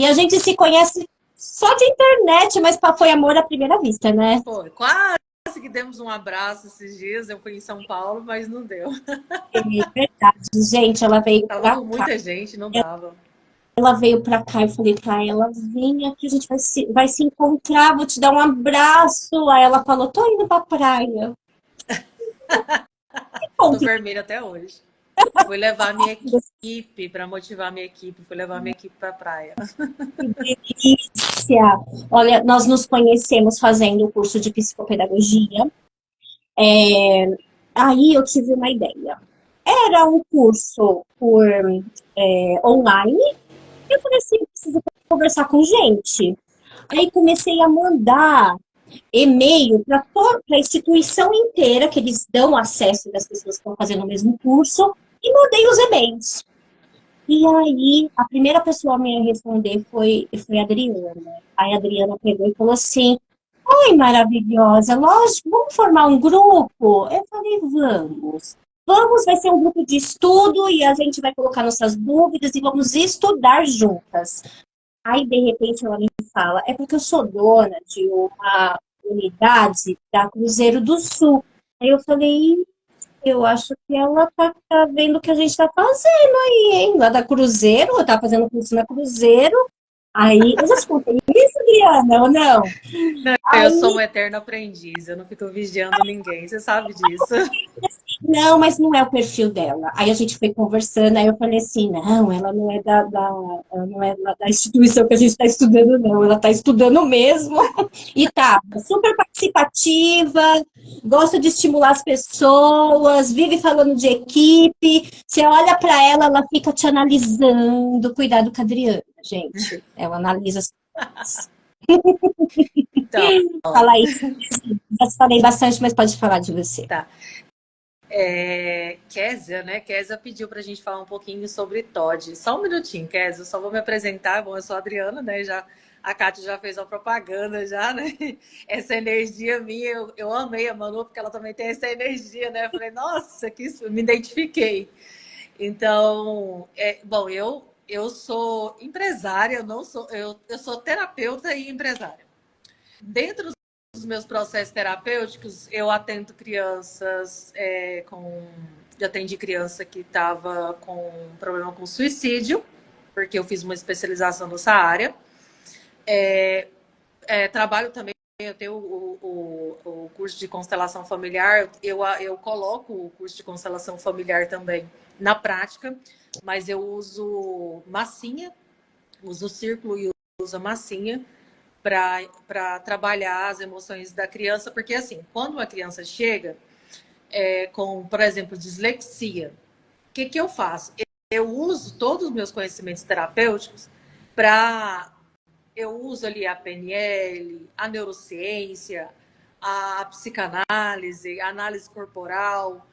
E a gente se conhece só de internet, mas foi amor à primeira vista, né? Foi, quase que demos um abraço esses dias. Eu fui em São Paulo, mas não deu. É verdade, gente, ela veio pra Tava com cá. muita gente, não dava. Ela veio pra cá, eu falei pra ela, vem aqui, a gente vai se encontrar, vou te dar um abraço. Aí ela falou, tô indo pra praia. Tô vermelha até hoje. Fui levar minha equipe para motivar minha equipe. Fui levar minha equipe para a praia. Que delícia! Olha, nós nos conhecemos fazendo o curso de psicopedagogia. Aí eu tive uma ideia. Era um curso por online. Eu falei assim, preciso conversar com gente. Aí comecei a mandar e-mail para a instituição inteira, que eles dão acesso das pessoas que estão fazendo o mesmo curso, e mandei os e-mails. E aí, a primeira pessoa a me responder foi a Adriana. Aí a Adriana pegou e falou assim: Oi, maravilhosa, lógico, vamos formar um grupo? Eu falei: Vamos. Vamos, vai ser um grupo de estudo e a gente vai colocar nossas dúvidas e vamos estudar juntas. Aí, de repente, ela me fala: É porque eu sou dona de uma unidade da Cruzeiro do Sul. Aí eu falei: Eu acho que ela tá vendo o que a gente tá fazendo aí, hein? Lá da Cruzeiro, tá fazendo curso na Cruzeiro. Aí, eu já te contei isso, Adriana, ou não? Não, eu sou um eterno aprendiz, eu não fico vigiando ninguém, você sabe disso. Não, mas não é o perfil dela. Aí a gente foi conversando, aí eu falei assim, não, ela não é ela não é da instituição que a gente está estudando, não. Ela está estudando mesmo. E tá super participativa, gosta de estimular as pessoas, vive falando de equipe. Você olha para ela, ela fica te analisando. Cuidado com a Adriana, gente. Ela analisa as coisas. Então, Fala aí. Já te falei bastante, mas pode falar de você. tá. Kézia, né? Kézia pediu pra gente falar um pouquinho sobre Todd. Só um minutinho, Kézia, eu só vou me apresentar. Bom, eu sou a Adriana, né? A Kátia já fez a propaganda, já, né? Essa energia minha, eu amei a Manu, porque ela também tem essa energia, né? Eu falei, nossa, que isso, eu me identifiquei. Então, bom, eu sou empresária, eu sou terapeuta e empresária. Dentro dos meus processos terapêuticos, eu atendo crianças já atendi criança que estava com problema com suicídio, porque eu fiz uma especialização nessa área. Trabalho também, eu tenho o curso de constelação familiar, eu coloco o curso de constelação familiar também na prática, mas eu uso massinha, uso o círculo e uso a massinha para trabalhar as emoções da criança, porque assim, quando uma criança chega com, por exemplo, dislexia, o que eu faço? Eu uso todos os meus conhecimentos terapêuticos para... Eu uso ali a PNL, a neurociência, a psicanálise, a análise corporal.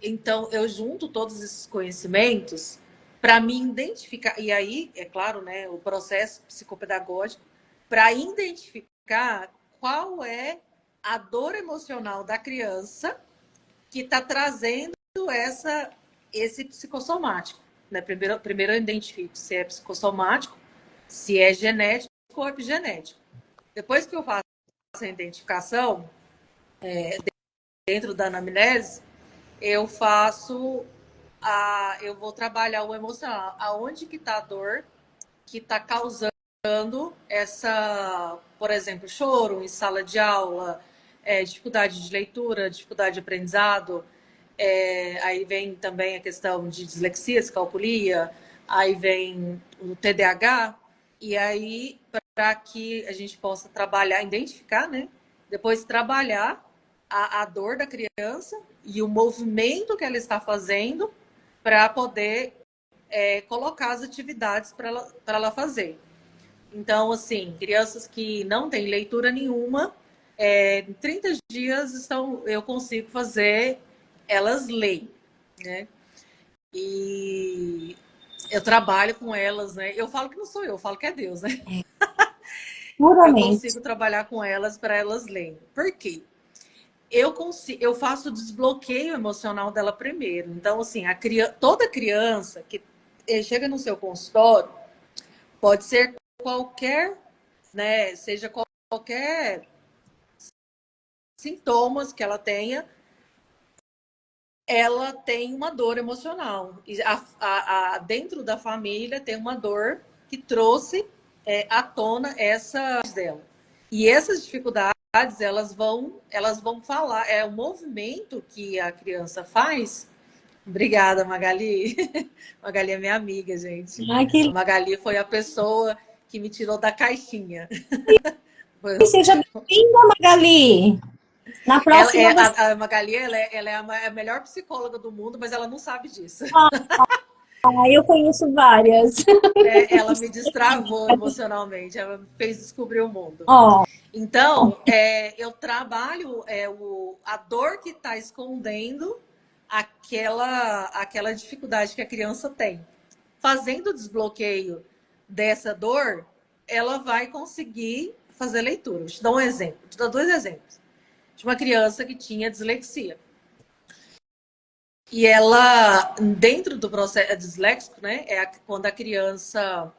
Então, eu junto todos esses conhecimentos para me identificar. E aí, é claro, né, o processo psicopedagógico para identificar qual é a dor emocional da criança que está trazendo esse psicossomático. Né? Primeiro eu identifico se é psicossomático, se é genético ou epigenético. Depois que eu faço a identificação, dentro da anamnese, eu vou trabalhar o emocional. Aonde que está a dor que está causando por exemplo, choro em sala de aula, dificuldade de leitura, dificuldade de aprendizado. Aí vem também a questão de dislexia, descalculia, aí vem o TDAH, e aí para que a gente possa trabalhar, identificar, né? Depois trabalhar a dor da criança e o movimento que ela está fazendo para poder colocar as atividades para ela fazer. Então, assim, crianças que não têm leitura nenhuma, em 30 dias eu consigo fazer elas lerem, né? E eu trabalho com elas, né? Eu falo que não sou eu falo que é Deus, né? Eu Puramente. consigo trabalhar com elas para elas lerem. Por quê? Eu faço o desbloqueio emocional dela primeiro. Então, assim, toda criança que chega no seu consultório, pode ser qualquer, né? Seja qualquer sintomas que ela tenha, ela tem uma dor emocional. E dentro da família tem uma dor que trouxe à tona essa dela. E essas dificuldades, elas vão falar. É o movimento que a criança faz. Obrigada, Magali. Magali é minha amiga, gente. A Magali foi a pessoa que me tirou da caixinha. Seja bem-vinda, Magali. Na próxima. A Magali ela é a melhor psicóloga do mundo, mas ela não sabe disso. Eu conheço várias. Ela me destravou emocionalmente, ela me fez descobrir o mundo. Então, eu trabalho a dor que está escondendo aquela dificuldade que a criança tem. fazendo o desbloqueio dessa dor, ela vai conseguir fazer leitura. Vou te dar um exemplo, vou te dar 2 exemplos. De uma criança que tinha dislexia. E ela, dentro do processo disléxico, né, quando a criança...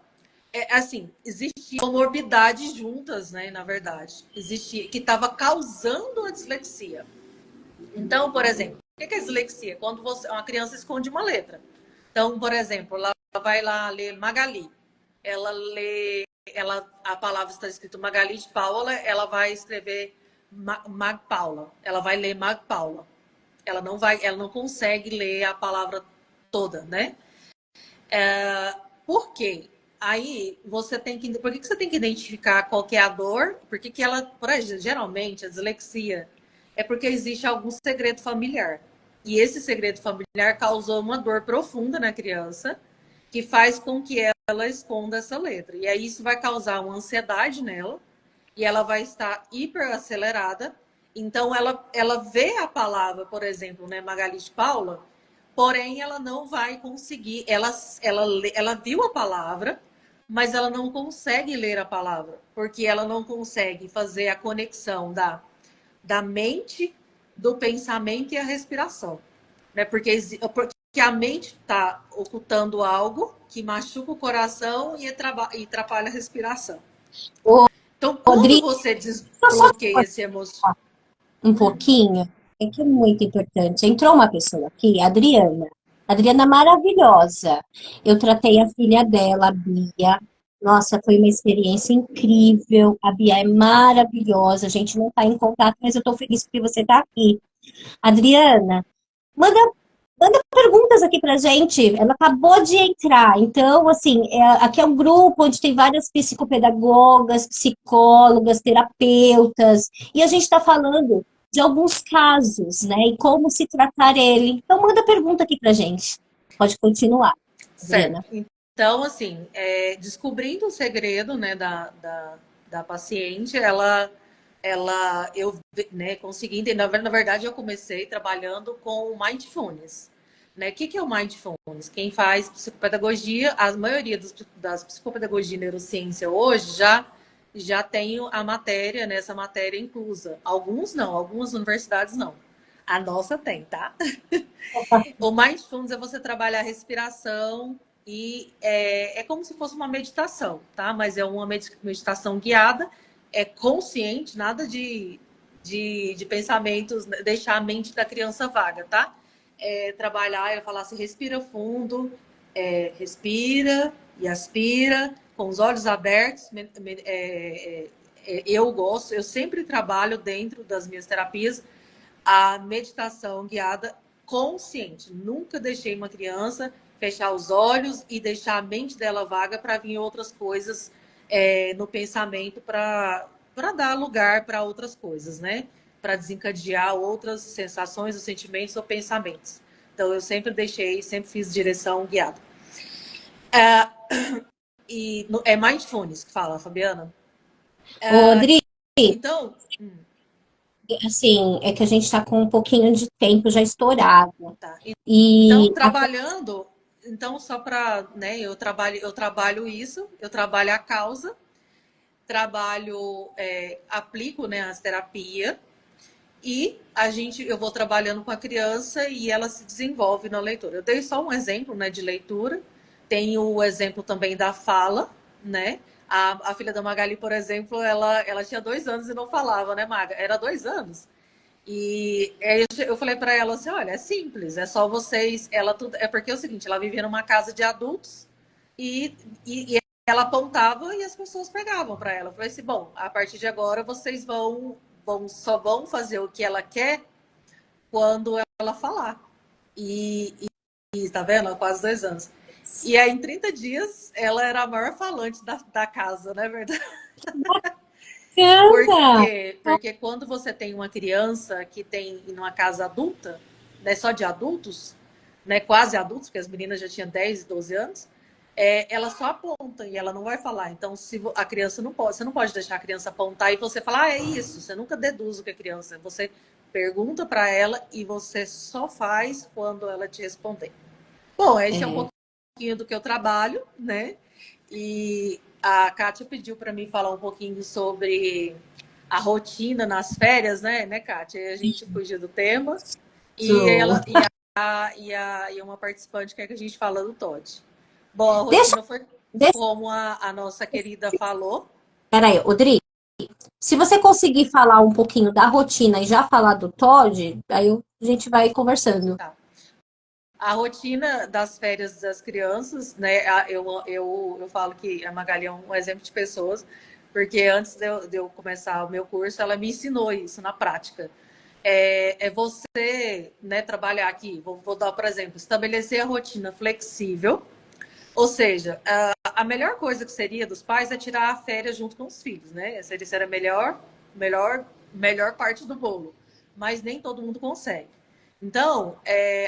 assim, existia comorbidades juntas, né, na verdade. Existia, que estava causando a dislexia. Então, por exemplo, o que é dislexia? Quando uma criança esconde uma letra. Então, por exemplo, ela vai lá ler Magali. Ela lê, a palavra está escrito Magali de Paula, ela vai escrever Mag Paula. Ela vai ler Mag Paula. Ela não consegue ler a palavra toda, né? Por quê? Aí você tem que... Por que você tem que identificar qual que é a dor? Porque que ela... Geralmente, a dislexia é porque existe algum segredo familiar. E esse segredo familiar causou uma dor profunda na criança, que faz com que ela esconda essa letra. E aí isso vai causar uma ansiedade nela, e ela vai estar hiperacelerada. Então, ela vê a palavra, por exemplo, né, Magali de Paula, porém, ela não vai conseguir... Ela viu a palavra, mas ela não consegue ler a palavra, porque ela não consegue fazer a conexão da mente, do pensamento e a respiração. Né? Porque a mente está ocultando algo que machuca o coração e atrapalha a respiração. Ô, Então, quando Rodrigo, você desbloqueia esse emocional... um pouquinho, é que é muito importante. Entrou uma pessoa aqui, a Adriana. Adriana maravilhosa. Eu tratei a filha dela, a Bia. Nossa, foi uma experiência incrível. A Bia é maravilhosa. A gente não está em contato, mas eu estou feliz porque você está aqui. Adriana, manda, manda perguntas aqui pra gente. Ela acabou de entrar. Então, assim, aqui é um grupo onde tem várias psicopedagogas, psicólogas, terapeutas. E a gente está falando de alguns casos, né? E como se tratar ele. Então, manda pergunta aqui pra gente. Pode continuar, Adriana. Certo. Então, assim, descobrindo o segredo, né, da paciente, eu, né, consegui entender. Na verdade, eu comecei trabalhando com o Mindfulness. Né? O que é o Mindfulness? Quem faz psicopedagogia, a maioria das psicopedagogia e neurociência hoje já tem a matéria, né, essa matéria inclusa. Alguns não, algumas universidades não. A nossa tem, tá? O Mindfulness é você trabalhar a respiração e é como se fosse uma meditação, tá? Mas é uma meditação guiada, é consciente, nada de pensamentos, deixar a mente da criança vaga, tá? Trabalhar, eu falar assim, respira fundo, respira e aspira, com os olhos abertos. Eu sempre trabalho dentro das minhas terapias a meditação guiada consciente. Nunca deixei uma criança fechar os olhos e deixar a mente dela vaga para vir outras coisas no pensamento, para dar lugar para outras coisas, né? Para desencadear outras sensações, ou sentimentos ou pensamentos. Então, eu sempre fiz direção guiada. E é Mindfulness que fala, Fabiana? Rodrigo, Então... assim, é que a gente está com um pouquinho de tempo já estourado. Tá. E então, trabalhando... Então, só para... Né, eu trabalho isso, eu trabalho a causa, aplico, né, as terapias, e eu vou trabalhando com a criança e ela se desenvolve na leitura. Eu dei só um exemplo, né, de leitura. Tem o exemplo também da fala, né? A filha da Magali, por exemplo, ela tinha 2 anos e não falava, né, Maga? Era 2 anos. E eu falei para ela assim, olha, é simples, é só vocês... É porque é o seguinte, ela vivia numa casa de adultos e ela apontava e as pessoas pegavam para ela. Eu falei assim, bom, a partir de agora vocês só vão fazer o que ela quer quando ela falar. E tá vendo? Há quase 2 anos. E aí, em 30 dias, ela era a maior falante da casa, não é verdade? Porque quando você tem uma criança que tem numa casa adulta, né, só de adultos, né, quase adultos, porque as meninas já tinham 10 e 12 anos, ela só aponta e ela não vai falar. Então, se a criança você não pode deixar a criança apontar e você falar, é isso. Você nunca deduz o que é criança. Você pergunta para ela e você só faz quando ela te responder. Bom, esse é um pouquinho do que eu trabalho, né? E a Kátia pediu para mim falar um pouquinho sobre a rotina nas férias, né, Kátia? E a gente fugiu do tema. E ela e uma participante quer que a gente fale do Todd. Bom, a rotina foi como a nossa querida falou. Peraí, Rodrigo, se você conseguir falar um pouquinho da rotina e já falar do Todd, aí a gente vai conversando. Tá. A rotina das férias das crianças, né? Eu falo que a Magali é um exemplo de pessoas, porque antes de eu começar o meu curso, ela me ensinou isso na prática. É você, né, trabalhar aqui, vou dar, por exemplo, estabelecer a rotina flexível, ou seja, a melhor coisa que seria dos pais é tirar a férias junto com os filhos, né? Seria a melhor parte do bolo, mas nem todo mundo consegue. Então,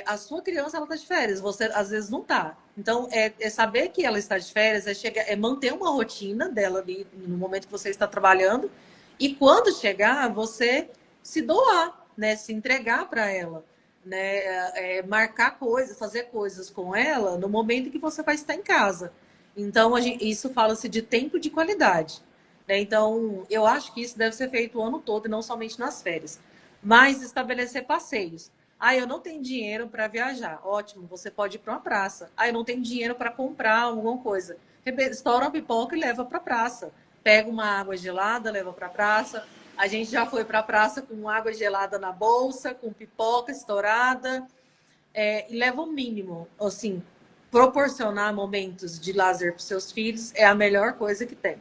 a sua criança ela está de férias, você às vezes não está. Então, saber que ela está de férias, é manter uma rotina dela ali no momento que você está trabalhando, e quando chegar, você se doar, né? Se entregar para ela, né? Marcar coisas, fazer coisas com ela no momento que você vai estar em casa. Então, isso fala-se de tempo de qualidade, né? Então, eu acho que isso deve ser feito o ano todo e não somente nas férias. Mas estabelecer passeios. Ah, eu não tenho dinheiro para viajar. Ótimo, você pode ir para uma praça. Ah, eu não tenho dinheiro para comprar alguma coisa. Estoura uma pipoca e leva para a praça. Pega uma água gelada, leva para a praça. A gente já foi para a praça com água gelada na bolsa, com pipoca estourada. E leva o mínimo. Assim, proporcionar momentos de lazer para os seus filhos é a melhor coisa que tem.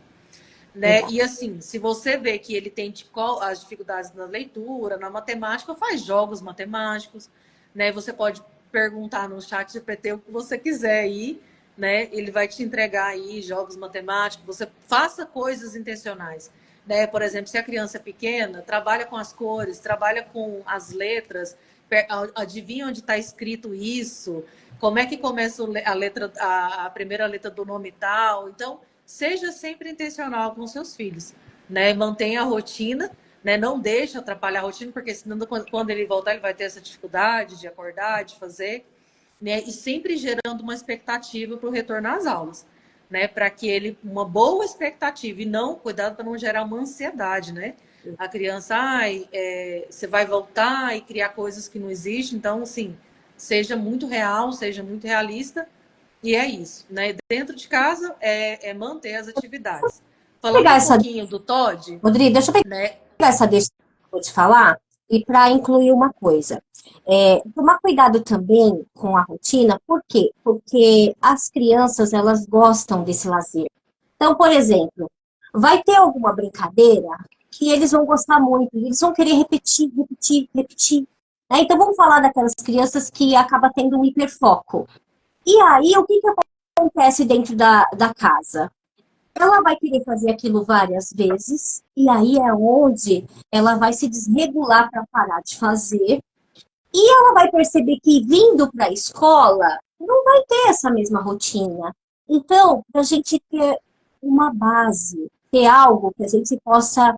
Né? E assim, se você vê que ele tem as dificuldades na leitura, na matemática, faz jogos matemáticos, né? Você pode perguntar no chat GPT o que você quiser aí, né? Ele vai te entregar aí jogos matemáticos, você faça coisas intencionais, né? Por exemplo, se a criança é pequena, trabalha com as cores, trabalha com as letras, adivinha onde está escrito isso, como é que começa a primeira letra do nome tal. Então, seja sempre intencional com seus filhos, né? Mantenha a rotina, né? Não deixe atrapalhar a rotina, porque senão quando ele voltar ele vai ter essa dificuldade de acordar, de fazer, né? E sempre gerando uma expectativa para o retorno às aulas, né? Para que ele uma boa expectativa e não cuidado para não gerar uma ansiedade, né? A criança, você vai voltar e criar coisas que não existem, então assim, seja muito real, seja muito realista. E é isso, né? Dentro de casa é manter as atividades. Falando um pouquinho do Todd, Rodrigo, deixa eu pegar, né? essa deixa que eu vou te falar e para incluir uma coisa. Tomar cuidado também com a rotina, por quê? Porque as crianças, elas gostam desse lazer. Então, por exemplo, vai ter alguma brincadeira que eles vão gostar muito, eles vão querer repetir, repetir, repetir. Né? Então, vamos falar daquelas crianças que acabam tendo um hiperfoco. E aí, o que acontece dentro da casa? Ela vai querer fazer aquilo várias vezes, e aí é onde ela vai se desregular para parar de fazer, e ela vai perceber que vindo para a escola não vai ter essa mesma rotina. Então, para a gente ter uma base, ter algo que a gente possa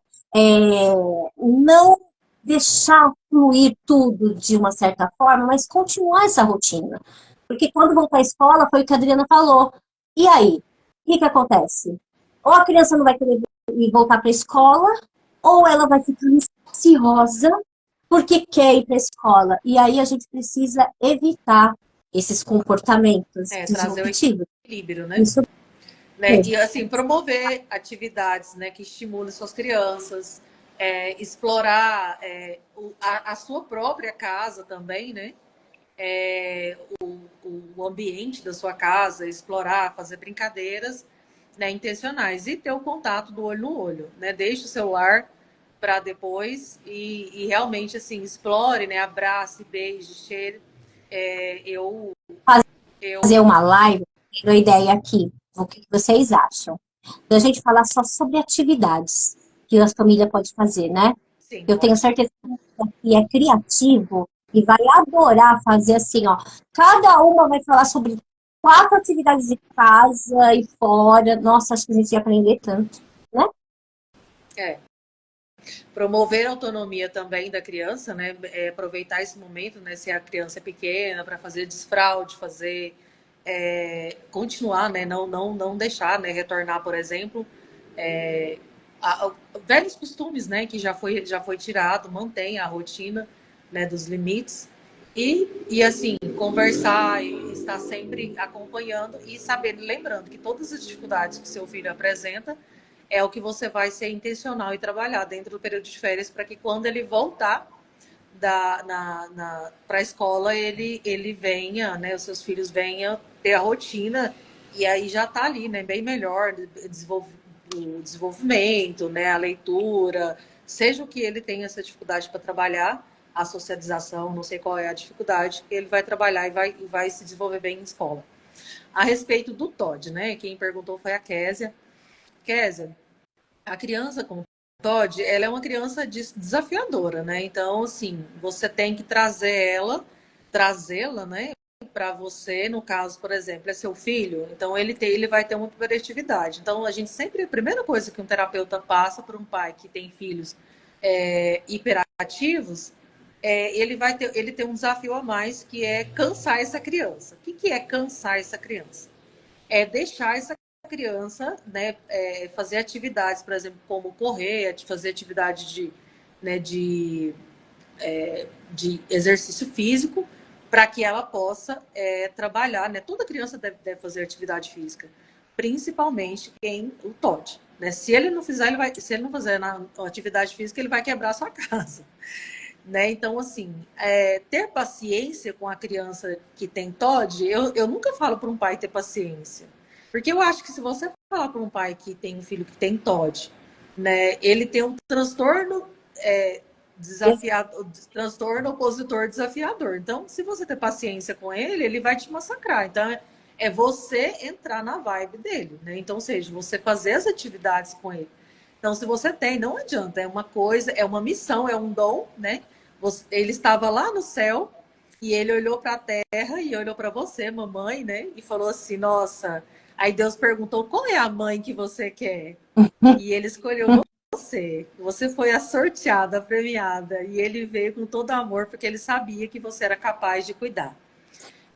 não deixar fluir tudo de uma certa forma, mas continuar essa rotina. Porque quando voltar à escola, foi o que a Adriana falou. E aí? O que acontece? Ou a criança não vai querer voltar para a escola, ou ela vai ficar ansiosa porque quer ir para a escola. E aí a gente precisa evitar esses comportamentos Trazer o equilíbrio, né? Isso. Né? E assim, promover atividades, né, que estimulem suas crianças, explorar a sua própria casa também, né? O ambiente da sua casa, explorar, fazer brincadeiras, né, intencionais e ter o contato do olho no olho, né? Deixe o celular para depois e realmente assim explore, né? Abrace, beije, cheire. Fazer uma live, tenho ideia aqui. O que vocês acham? Da gente falar só sobre atividades que a família pode fazer, né? Sim, eu tenho certeza que é criativo e vai adorar fazer assim, ó. Cada uma vai falar sobre 4 atividades de casa e fora. Nossa, acho que a gente ia aprender tanto, né? Promover a autonomia também da criança, né? Aproveitar esse momento, né? Se a criança é pequena, para fazer desfraude, fazer continuar, né? Não deixar, né? Retornar, por exemplo, velhos costumes, né? Que já foi tirado, mantém a rotina, né? Dos limites. E assim, conversar e estar sempre acompanhando e saber, lembrando que todas as dificuldades que seu filho apresenta é o que você vai ser intencional e trabalhar dentro do período de férias para que quando ele voltar para a escola, ele venha, né, os seus filhos venham ter a rotina e aí já está ali, né, bem melhor, o desenvolvimento, né, a leitura, seja o que ele tenha essa dificuldade para trabalhar, a socialização, não sei qual é a dificuldade, ele vai trabalhar e vai se desenvolver bem em escola. A respeito do TOD, né, quem perguntou foi a Késia. Késia, a criança com TOD, ela é uma criança desafiadora, né? Então, assim, você tem que trazê-la, né? Para você, no caso, por exemplo, é seu filho, então ele vai ter uma hiperatividade. Então, a primeira coisa que um terapeuta passa para um pai que tem filhos hiperativos, ele tem um desafio a mais, que é cansar essa criança. O que é cansar essa criança? É deixar essa criança, né, fazer atividades, por exemplo, como correr, fazer atividade de exercício físico, para que ela possa trabalhar, né? Toda criança deve fazer atividade física, principalmente o TOD, né? Se ele não fazer na atividade física, ele vai quebrar a sua casa. Né? Então, assim, ter paciência com a criança que tem TOD, eu nunca falo para um pai ter paciência. Porque eu acho que se você falar para um pai que tem um filho que tem TOD, né, ele tem um transtorno transtorno opositor desafiador. Então, se você ter paciência com ele, ele vai te massacrar. Então, é você entrar na vibe dele, né? Então, ou seja, você fazer as atividades com ele. Então, se você tem, não adianta, é uma coisa, é uma missão, é um dom, né? Ele estava lá no céu e ele olhou para a terra e olhou para você, mamãe, né? E falou assim: nossa. Aí Deus perguntou: qual é a mãe que você quer? E ele escolheu você. Você foi a sorteada, a premiada. E ele veio com todo amor porque ele sabia que você era capaz de cuidar.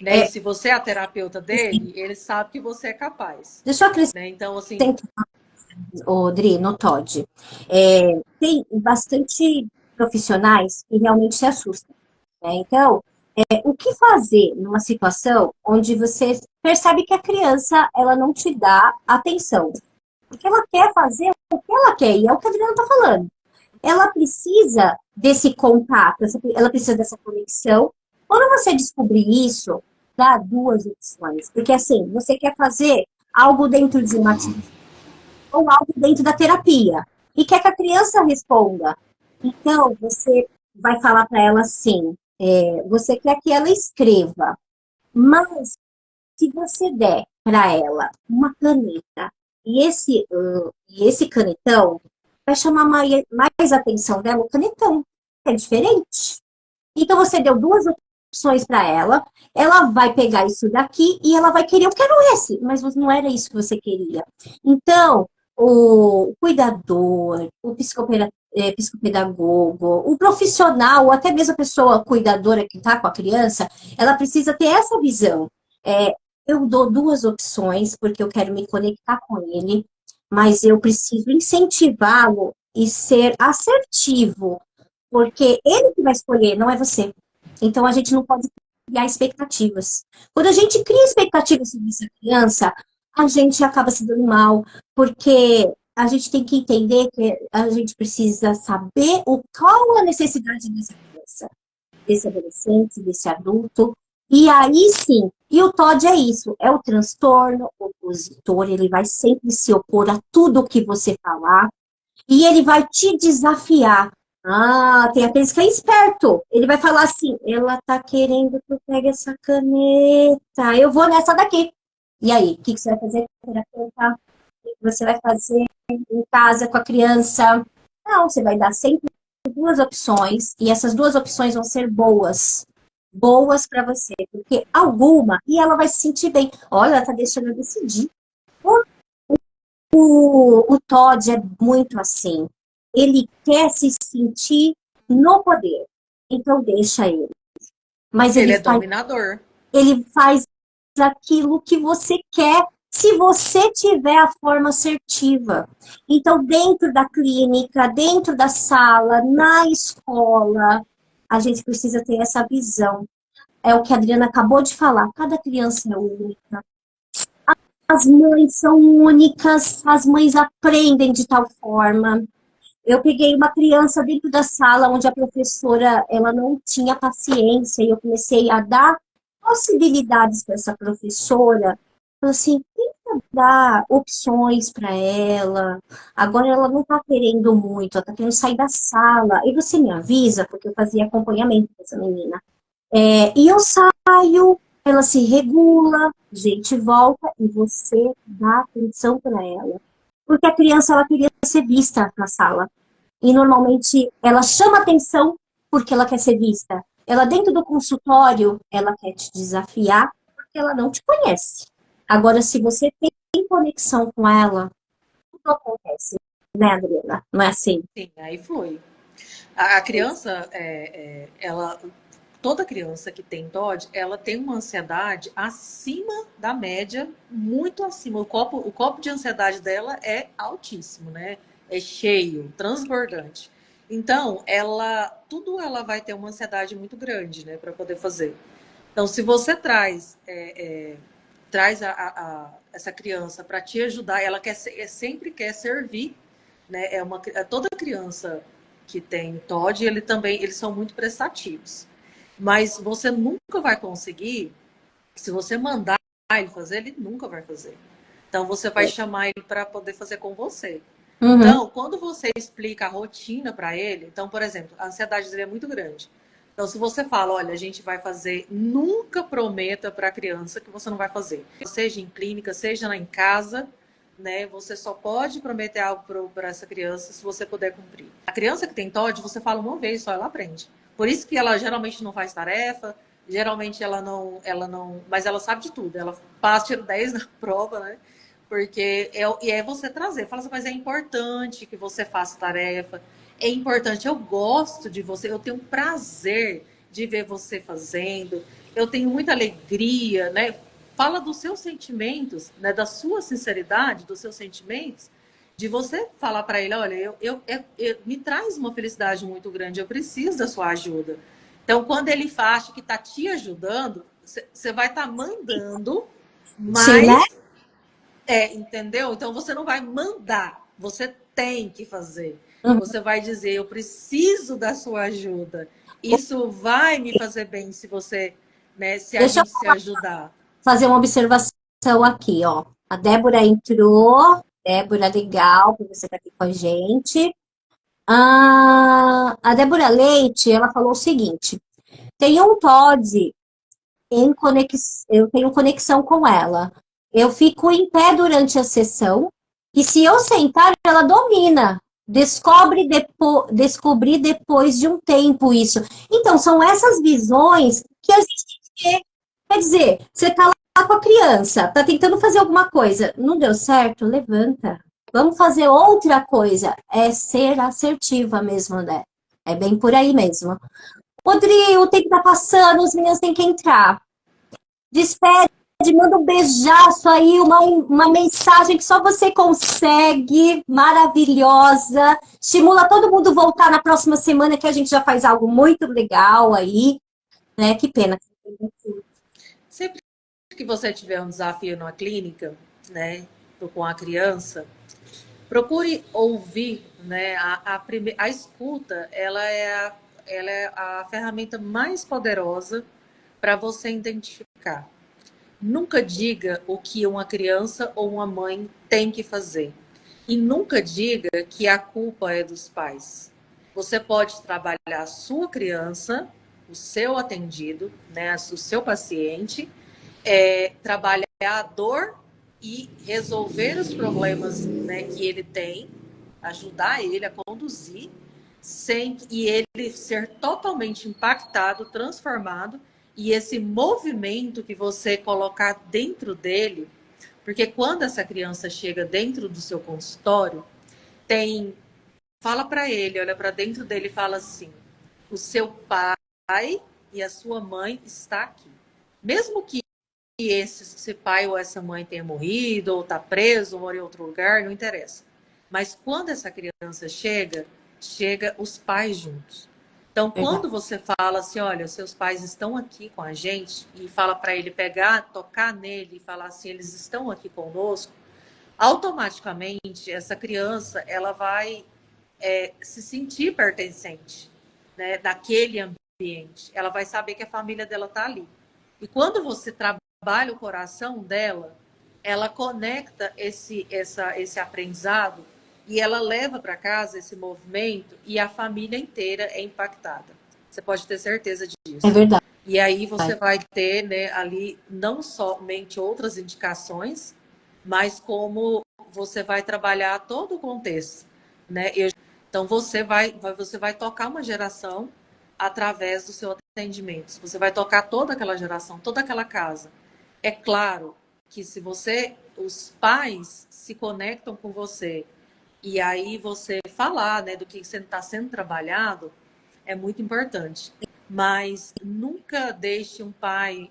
Né? E se você é a terapeuta dele, ele sabe que você é capaz. Deixa eu acrescentar, né? Então, assim, Odri, no TOD. Tem bastante profissionais que realmente se assustam, né? Então, o que fazer numa situação onde você percebe que a criança ela não te dá atenção? Porque ela quer fazer o que ela quer, e é o que a Adriana está falando. Ela precisa desse contato, ela precisa dessa conexão. Quando você descobrir isso, dá duas opções. Porque assim, você quer fazer algo dentro de uma atividade ou algo dentro da terapia. E quer que a criança responda. Então, você vai falar para ela assim, você quer que ela escreva, mas se você der para ela uma caneta e esse canetão, vai chamar mais a atenção dela o canetão. É diferente. Então, você deu duas opções para ela vai pegar isso daqui e ela vai querer, eu quero esse, mas não era isso que você queria. Então, o cuidador, o psicopedagogo, o profissional, ou até mesmo a pessoa cuidadora que está com a criança, ela precisa ter essa visão. Eu dou duas opções, porque eu quero me conectar com ele, mas eu preciso incentivá-lo e ser assertivo, porque ele que vai escolher, não é você. Então, a gente não pode criar expectativas. Quando a gente cria expectativas sobre essa criança, a gente acaba se dando mal, porque a gente tem que entender que a gente precisa saber qual a necessidade dessa criança, desse adolescente, desse adulto, e aí sim, e o TOD é isso, é o transtorno opositor, ele vai sempre se opor a tudo que você falar, e ele vai te desafiar. Tem aqueles que é esperto. Ele vai falar assim, ela tá querendo que eu pegue essa caneta, eu vou nessa daqui. E aí, o que você vai fazer com a terapeuta? O que você vai fazer em casa com a criança? Não, você vai dar sempre duas opções, e essas duas opções vão ser boas para você, porque e ela vai se sentir bem. Olha, ela tá deixando eu decidir. O Todd é muito assim. Ele quer se sentir no poder. Então deixa ele. Mas ele é dominador. Ele faz aquilo que você quer, se você tiver a forma assertiva. Então, dentro da clínica, dentro da sala, na escola, a gente precisa ter essa visão. É o que a Adriana acabou de falar. Cada criança é única. As mães são únicas, as mães aprendem de tal forma. Eu peguei uma criança dentro da sala onde a professora ela não tinha paciência e eu comecei a dar possibilidades para essa professora. Falei assim, tenta dar opções para ela. Agora ela não está querendo muito, ela está querendo sair da sala. E você me avisa, porque eu fazia acompanhamento dessa menina. E eu saio, ela se regula, a gente volta e você dá atenção para ela. Porque a criança ela queria ser vista na sala. E normalmente ela chama atenção porque ela quer ser vista. Ela dentro do consultório, ela quer te desafiar porque ela não te conhece. Agora, se você tem conexão com ela, tudo acontece, né, Adriana? Não é assim? Sim, aí flui. A criança, toda criança que tem TOD, ela tem uma ansiedade acima da média, muito acima. O copo de ansiedade dela é altíssimo, né? É cheio, transbordante. Então, tudo ela vai ter uma ansiedade muito grande, né, para poder fazer. Então, se você traz essa criança para te ajudar, ela sempre quer servir, né? Toda criança que tem TOD, eles são muito prestativos. Mas você nunca vai conseguir, se você mandar ele fazer, ele nunca vai fazer. Então você vai chamar ele para poder fazer com você. Uhum. Então, quando você explica a rotina para ele, então, por exemplo, a ansiedade dele é muito grande. Então, se você fala, olha, a gente vai fazer, nunca prometa para a criança que você não vai fazer. Seja em clínica, seja lá em casa, né? Você só pode prometer algo para essa criança se você puder cumprir. A criança que tem TOD, você fala uma vez só, ela aprende. Por isso que ela geralmente não faz tarefa, geralmente ela não, mas ela sabe de tudo. Ela passa, tira 10 na prova, né? Porque é você trazer. Fala assim, mas é importante que você faça tarefa. É importante, eu gosto de você, eu tenho prazer de ver você fazendo, eu tenho muita alegria, né? Fala dos seus sentimentos, né? Da sua sinceridade, dos seus sentimentos, de você falar para ele, olha, me traz uma felicidade muito grande, eu preciso da sua ajuda. Então, quando ele acha que está te ajudando, você vai estar mandando, Sim, né? mas entendeu? Então você não vai mandar, você tem que fazer. Uhum. Você vai dizer, eu preciso da sua ajuda. Isso vai me fazer bem se você, né, se a Deixa eu gente se ajudar. fazer uma observação aqui, ó. A Débora entrou. Débora, legal, que você está aqui com a gente. A Débora Leite, ela falou o seguinte: tem um TOD eu tenho conexão com ela. Eu fico em pé durante a sessão e se eu sentar, ela domina. Descobri depois de um tempo isso. Então, são essas visões que a gente tem. Quer dizer, você está lá com a criança, está tentando fazer alguma coisa, não deu certo? Levanta. Vamos fazer outra coisa. É ser assertiva mesmo, né? É bem por aí mesmo. Rodrigo, o tempo tá passando, os meninos têm que entrar. Despede, manda um beijaço aí, uma mensagem que só você consegue, maravilhosa. Estimula todo mundo voltar na próxima semana, que a gente já faz algo muito legal aí, né? Que pena. Sempre que você tiver um desafio numa clínica, né, com a criança, procure ouvir, né? A escuta, ela é a ferramenta mais poderosa para você identificar. Nunca diga o que uma criança ou uma mãe tem que fazer. E nunca diga que a culpa é dos pais. Você pode trabalhar a sua criança, o seu atendido, né, o seu paciente, trabalhar a dor e resolver os problemas, né, que ele tem, ajudar ele a conduzir, e ele ser totalmente impactado, transformado, e esse movimento que você colocar dentro dele, porque quando essa criança chega dentro do seu consultório, fala para ele, olha para dentro dele e fala assim: o seu pai e a sua mãe está aqui. Mesmo que esse pai ou essa mãe tenha morrido, ou está preso, ou mora em outro lugar, não interessa. Mas quando essa criança chega os pais juntos. Então, quando você fala assim, olha, seus pais estão aqui com a gente, e fala para ele pegar, tocar nele e falar assim, eles estão aqui conosco, automaticamente essa criança ela vai se sentir pertencente, né, daquele ambiente. Ela vai saber que a família dela está ali. E quando você trabalha o coração dela, ela conecta esse aprendizado e ela leva para casa esse movimento e a família inteira é impactada. Você pode ter certeza disso. É verdade. E aí você vai ter, né, ali não somente outras indicações, mas como você vai trabalhar todo o contexto, né? Então você vai tocar uma geração através do seu atendimento. Você vai tocar toda aquela geração, toda aquela casa. É claro que se os pais se conectam com você e aí você falar, né, do que está sendo trabalhado, é muito importante. Mas nunca deixe um pai...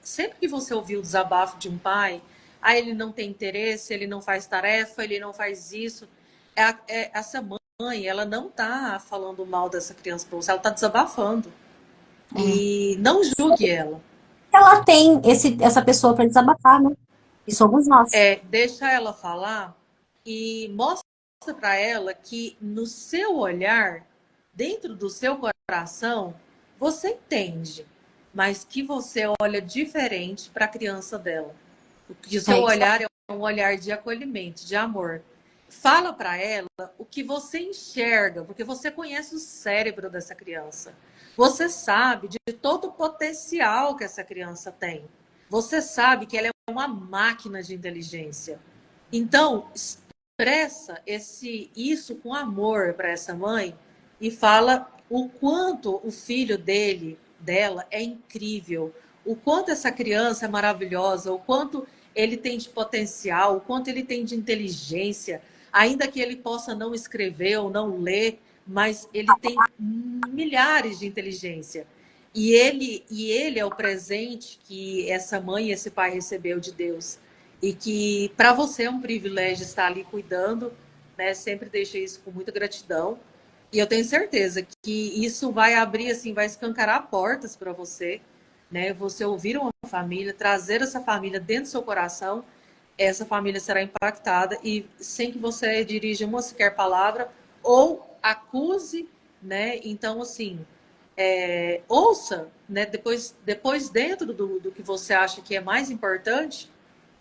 sempre que você ouvir o desabafo de um pai, ele não tem interesse, ele não faz tarefa, ele não faz isso. Essa mãe, ela não está falando mal dessa criança para você, ela está desabafando. E não julgue ela. Ela tem essa pessoa para desabafar, né? E somos nós. Deixa ela falar e mostra para ela que no seu olhar, dentro do seu coração, você entende, mas que você olha diferente para a criança dela. Que o seu olhar é um olhar de acolhimento, de amor. Fala para ela o que você enxerga, porque você conhece o cérebro dessa criança. Você sabe de todo o potencial que essa criança tem. Você sabe que ela é uma máquina de inteligência. Então, expressa isso com amor para essa mãe e fala o quanto o filho dela é incrível, o quanto essa criança é maravilhosa, o quanto ele tem de potencial, o quanto ele tem de inteligência, ainda que ele possa não escrever ou não ler, mas ele tem milhares de inteligência. E ele é o presente que essa mãe e esse pai recebeu de Deus. E que para você é um privilégio estar ali cuidando, né? Sempre deixei isso com muita gratidão. E eu tenho certeza que isso vai abrir, assim, vai escancarar portas para você, né? Você ouvir uma família, trazer essa família dentro do seu coração, essa família será impactada e sem que você dirija uma sequer palavra ou acuse, né? Então, assim, ouça, né? Depois dentro do que você acha que é mais importante,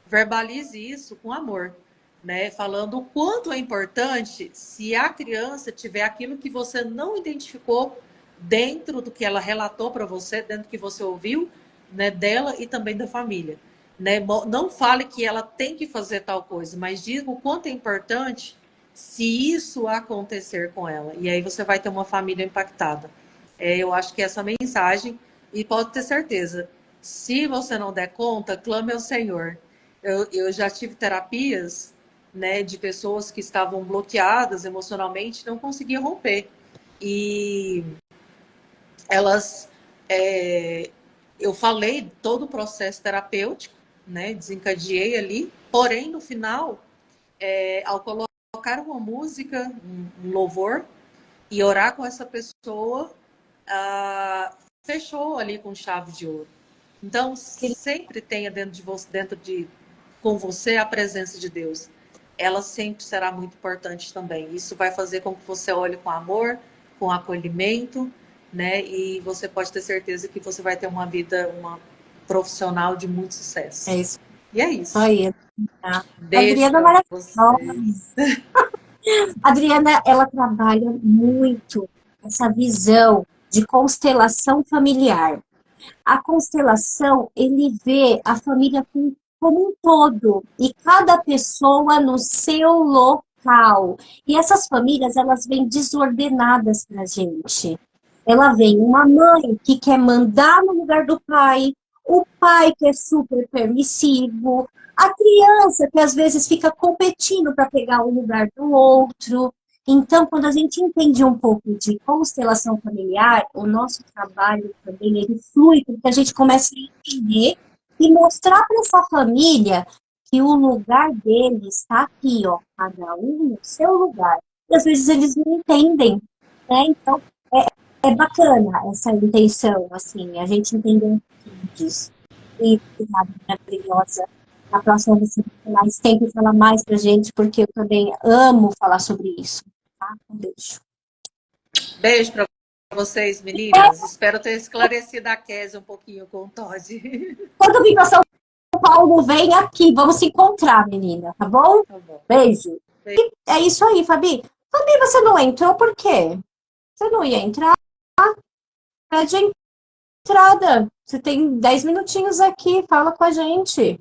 verbalize isso com amor, né? Falando o quanto é importante se a criança tiver aquilo que você não identificou dentro do que ela relatou para você, dentro do que você ouviu, né, dela e também da família. Né? Não fale que ela tem que fazer tal coisa, mas diga o quanto é importante se isso acontecer com ela. E aí você vai ter uma família impactada. Eu acho que essa mensagem, e pode ter certeza, se você não der conta, clame ao Senhor. Eu já tive terapias, né, de pessoas que estavam bloqueadas emocionalmente, não conseguiam romper. E elas... eu falei todo o processo terapêutico, né, desencadeei ali, porém, no final, ao colocar uma música, um louvor, e orar com essa pessoa, fechou ali com chave de ouro. Então, sempre tenha com você a presença de Deus. Ela sempre será muito importante também. Isso vai fazer com que você olhe com amor, com acolhimento, né? E você pode ter certeza que você vai ter uma vida, uma profissional de muito sucesso. É isso. E é isso. Aí. Beijo Adriana pra vocês. Adriana, ela trabalha muito essa visão de constelação familiar. A constelação, ele vê a família como um todo, e cada pessoa no seu local. E essas famílias, elas vêm desordenadas pra gente. Ela vem uma mãe que quer mandar no lugar do pai, o pai que é super permissivo, a criança que às vezes fica competindo para pegar o lugar do outro. Então, quando a gente entende um pouco de constelação familiar, o nosso trabalho também ele flui, porque a gente começa a entender e mostrar para essa família que o lugar deles está aqui, ó, cada um no seu lugar. E às vezes eles não entendem, né? Então, é bacana essa intenção, assim, a gente entender um pouquinho disso. E obrigada, maravilhosa. Na próxima você vai ter mais tempo e falar mais pra gente, porque eu também amo falar sobre isso, tá? Um beijo. Beijo para vocês, meninas. Espero ter esclarecido a Kézia um pouquinho com o Todd. Quando eu vim para São Paulo, vem aqui, vamos se encontrar, menina, tá bom? Tá bom. Beijo. Beijo. E é isso aí, Fabi. Fabi, você não entrou por quê? Você não ia entrar? Pede a entrada. Você tem 10 minutinhos aqui, fala com a gente.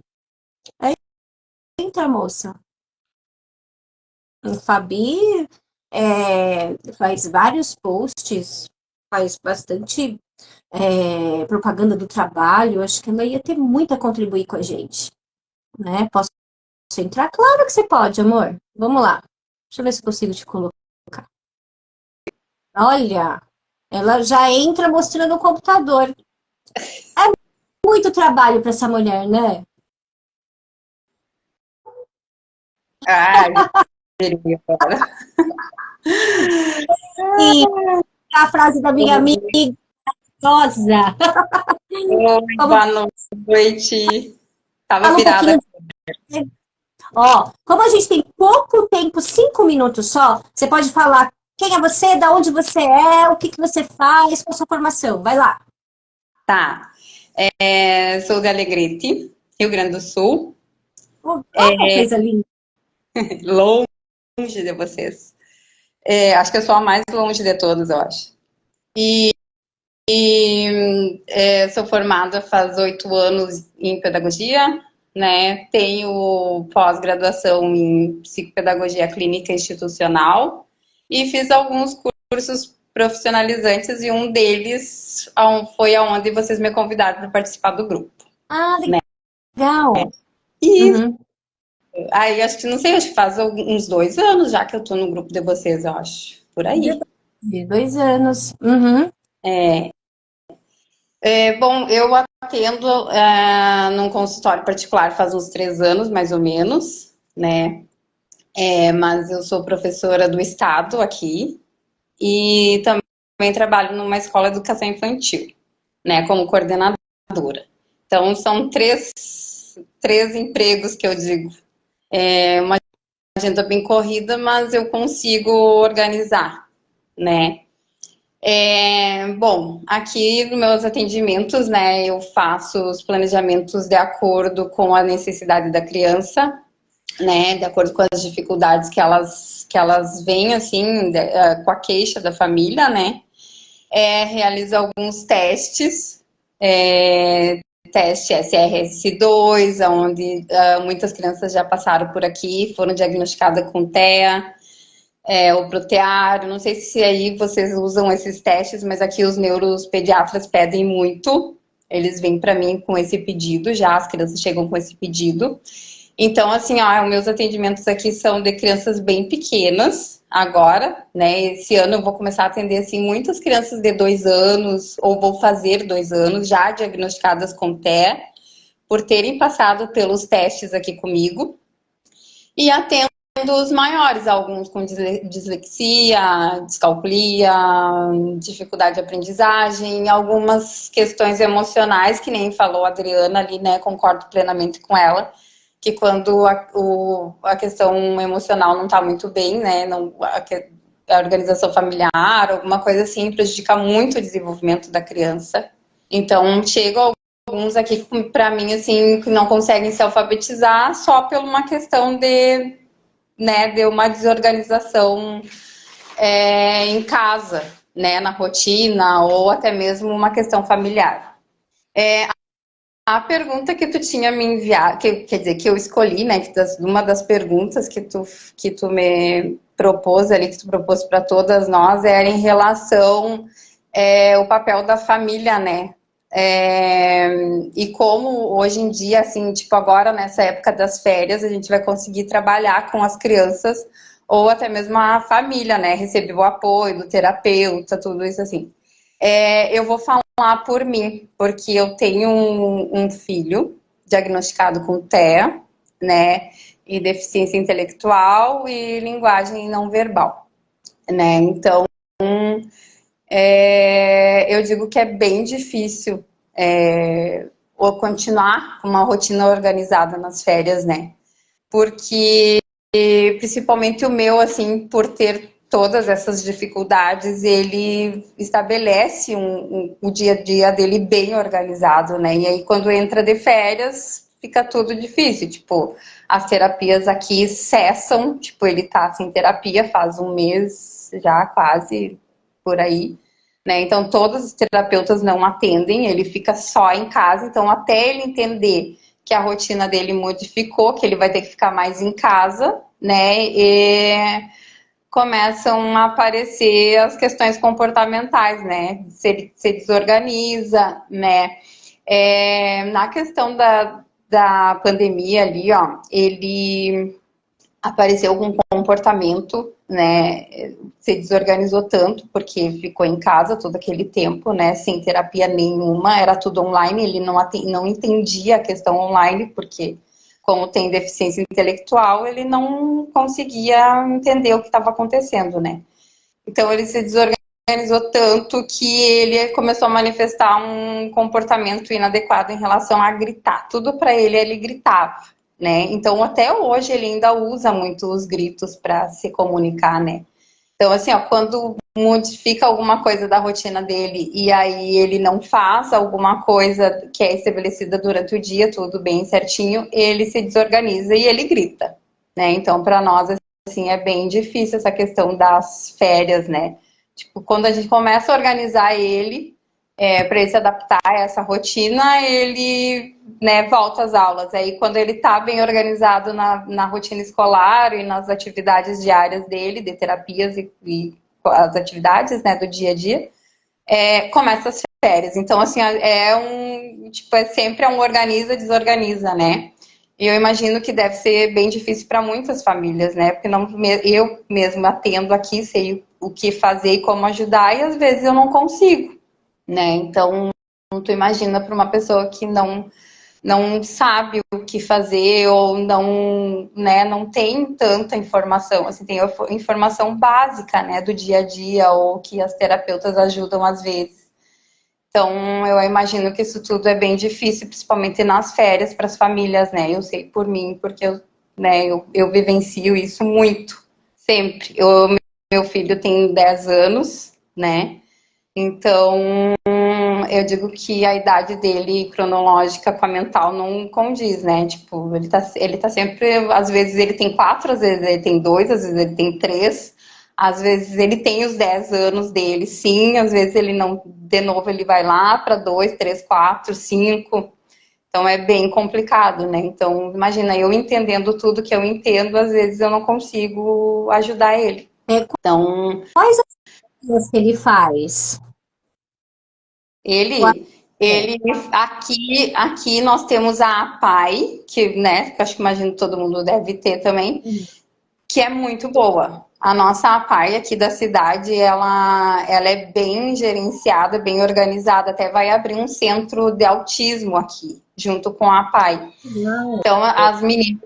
Entra, moça. A Fabi faz vários posts, faz bastante propaganda do trabalho. Acho que ela ia ter muito a contribuir com a gente, né? Posso entrar? Claro que você pode, amor. Vamos lá. Deixa eu ver se eu consigo te colocar. Olha, ela já entra mostrando o computador. É muito trabalho para essa mulher, né? Ai, agora. E a frase da minha amiga Rosa. Oi, boa noite. Tava Fala um virada. pouquinho. Ó, como a gente tem pouco tempo, 5 minutos só, você pode falar quem é você, da onde você é, o que que você faz, qual a sua formação. Vai lá. Tá. Sou de Alegrete, Rio Grande do Sul. Olha que coisa linda. Longe de vocês. Acho que eu sou a mais longe de todas, eu acho. Sou formada faz 8 anos em pedagogia, né? Tenho pós-graduação em psicopedagogia clínica institucional e fiz alguns cursos profissionalizantes e um deles foi aonde vocês me convidaram para participar do grupo. Ah, né? legal. E Uhum. aí, acho que faz uns 2 anos já que eu tô no grupo de vocês, eu acho. Por aí. De 2 anos. Uhum. Bom, eu atendo num consultório particular faz uns 3 anos, mais ou menos, né? Mas eu sou professora do estado aqui e também trabalho numa escola de educação infantil, né? Como coordenadora. Então, são três empregos que eu digo. Uma agenda bem corrida, mas eu consigo organizar, né? Bom, aqui nos meus atendimentos, né, eu faço os planejamentos de acordo com a necessidade da criança, né, de acordo com as dificuldades que elas veem, assim, com a queixa da família, né. Realizo alguns testes, teste SRS2, onde muitas crianças já passaram por aqui, foram diagnosticadas com TEA, o proteário, não sei se aí vocês usam esses testes, mas aqui os neuropediatras pedem muito, eles vêm para mim com esse pedido já, as crianças chegam com esse pedido. Então, assim, os meus atendimentos aqui são de crianças bem pequenas, agora, né, esse ano eu vou começar a atender, assim, muitas crianças de 2 anos, ou vou fazer 2 anos, já diagnosticadas com TEA, por terem passado pelos testes aqui comigo, e atendo os maiores, alguns com dislexia, descalculia, dificuldade de aprendizagem, algumas questões emocionais, que nem falou a Adriana ali, né, concordo plenamente com ela, que quando a questão emocional não está muito bem, né, a organização familiar, alguma coisa assim, prejudica muito o desenvolvimento da criança. Então, chegam alguns aqui para mim, assim, que não conseguem se alfabetizar só por uma questão de uma desorganização em casa, né, na rotina, ou até mesmo uma questão familiar. A pergunta que tu tinha me enviado, quer dizer, que eu escolhi, né, uma das perguntas que tu me propôs ali, que tu propôs para todas nós, era em relação ao papel da família, né, e como hoje em dia, assim, tipo agora nessa época das férias, a gente vai conseguir trabalhar com as crianças ou até mesmo a família, né, receber o apoio do terapeuta, tudo isso assim. Eu vou falar por mim, porque eu tenho um filho, diagnosticado com TEA, né, e deficiência intelectual e linguagem não verbal, né, então eu digo que é bem difícil ou continuar com uma rotina organizada nas férias, né, porque principalmente o meu, assim, por ter todas essas dificuldades, ele estabelece o dia a dia dele bem organizado, né? E aí, quando entra de férias, fica tudo difícil. Tipo, as terapias aqui cessam, tipo, ele tá sem terapia faz um mês já, quase, por aí, né? Então, todos os terapeutas não atendem, ele fica só em casa. Então, até ele entender que a rotina dele modificou, que ele vai ter que ficar mais em casa, né? E começam a aparecer as questões comportamentais, né? Se desorganiza, né? Na questão da pandemia ali, ó, ele apareceu com um comportamento, né? Se desorganizou tanto porque ficou em casa todo aquele tempo, né? Sem terapia nenhuma, era tudo online, ele não entendia a questão online, porque como tem deficiência intelectual, ele não conseguia entender o que estava acontecendo, né? Então ele se desorganizou tanto que ele começou a manifestar um comportamento inadequado em relação a gritar. Tudo para ele gritava, né? Então até hoje ele ainda usa muito os gritos para se comunicar, né? Então, assim, ó, quando modifica alguma coisa da rotina dele e aí ele não faz alguma coisa que é estabelecida durante o dia, tudo bem certinho, ele se desorganiza e ele grita, né? Então, para nós, assim, é bem difícil essa questão das férias, né? Tipo, quando a gente começa a organizar ele, para ele se adaptar a essa rotina, ele, né, volta às aulas. Aí, quando ele está bem organizado na rotina escolar e nas atividades diárias dele, de terapias e as atividades, né, do dia a dia, começa as férias. Então, assim, sempre um organiza, desorganiza, né? E eu imagino que deve ser bem difícil para muitas famílias, né? Porque eu mesma atendo aqui, sei o que fazer e como ajudar, e às vezes eu não consigo, né? Então, tu imagina para uma pessoa que não sabe o que fazer ou não, né, não tem tanta informação, assim, tem informação básica, né, do dia a dia ou que as terapeutas ajudam às vezes. Então, eu imagino que isso tudo é bem difícil, principalmente nas férias para as famílias, né? Eu sei por mim, porque eu vivencio isso muito, sempre. Meu filho tem 10 anos, né? Então, eu digo que a idade dele cronológica com a mental não condiz, né? Tipo, ele tá sempre, às vezes ele tem 4, às vezes ele tem 2, às vezes ele tem 3, às vezes ele tem os 10 anos dele, sim, às vezes ele não, de novo ele vai lá para 2, 3, 4, 5. Então é bem complicado, né? Então, imagina, eu entendendo tudo que eu entendo, às vezes eu não consigo ajudar ele. Então, Quais as coisas que ele faz? Ele aqui nós temos a APAI, que, né, que eu acho que imagino que todo mundo deve ter também, que é muito boa. A nossa APAI aqui da cidade, ela é bem gerenciada, bem organizada, até vai abrir um centro de autismo aqui, junto com a APAI. Então, as meninas,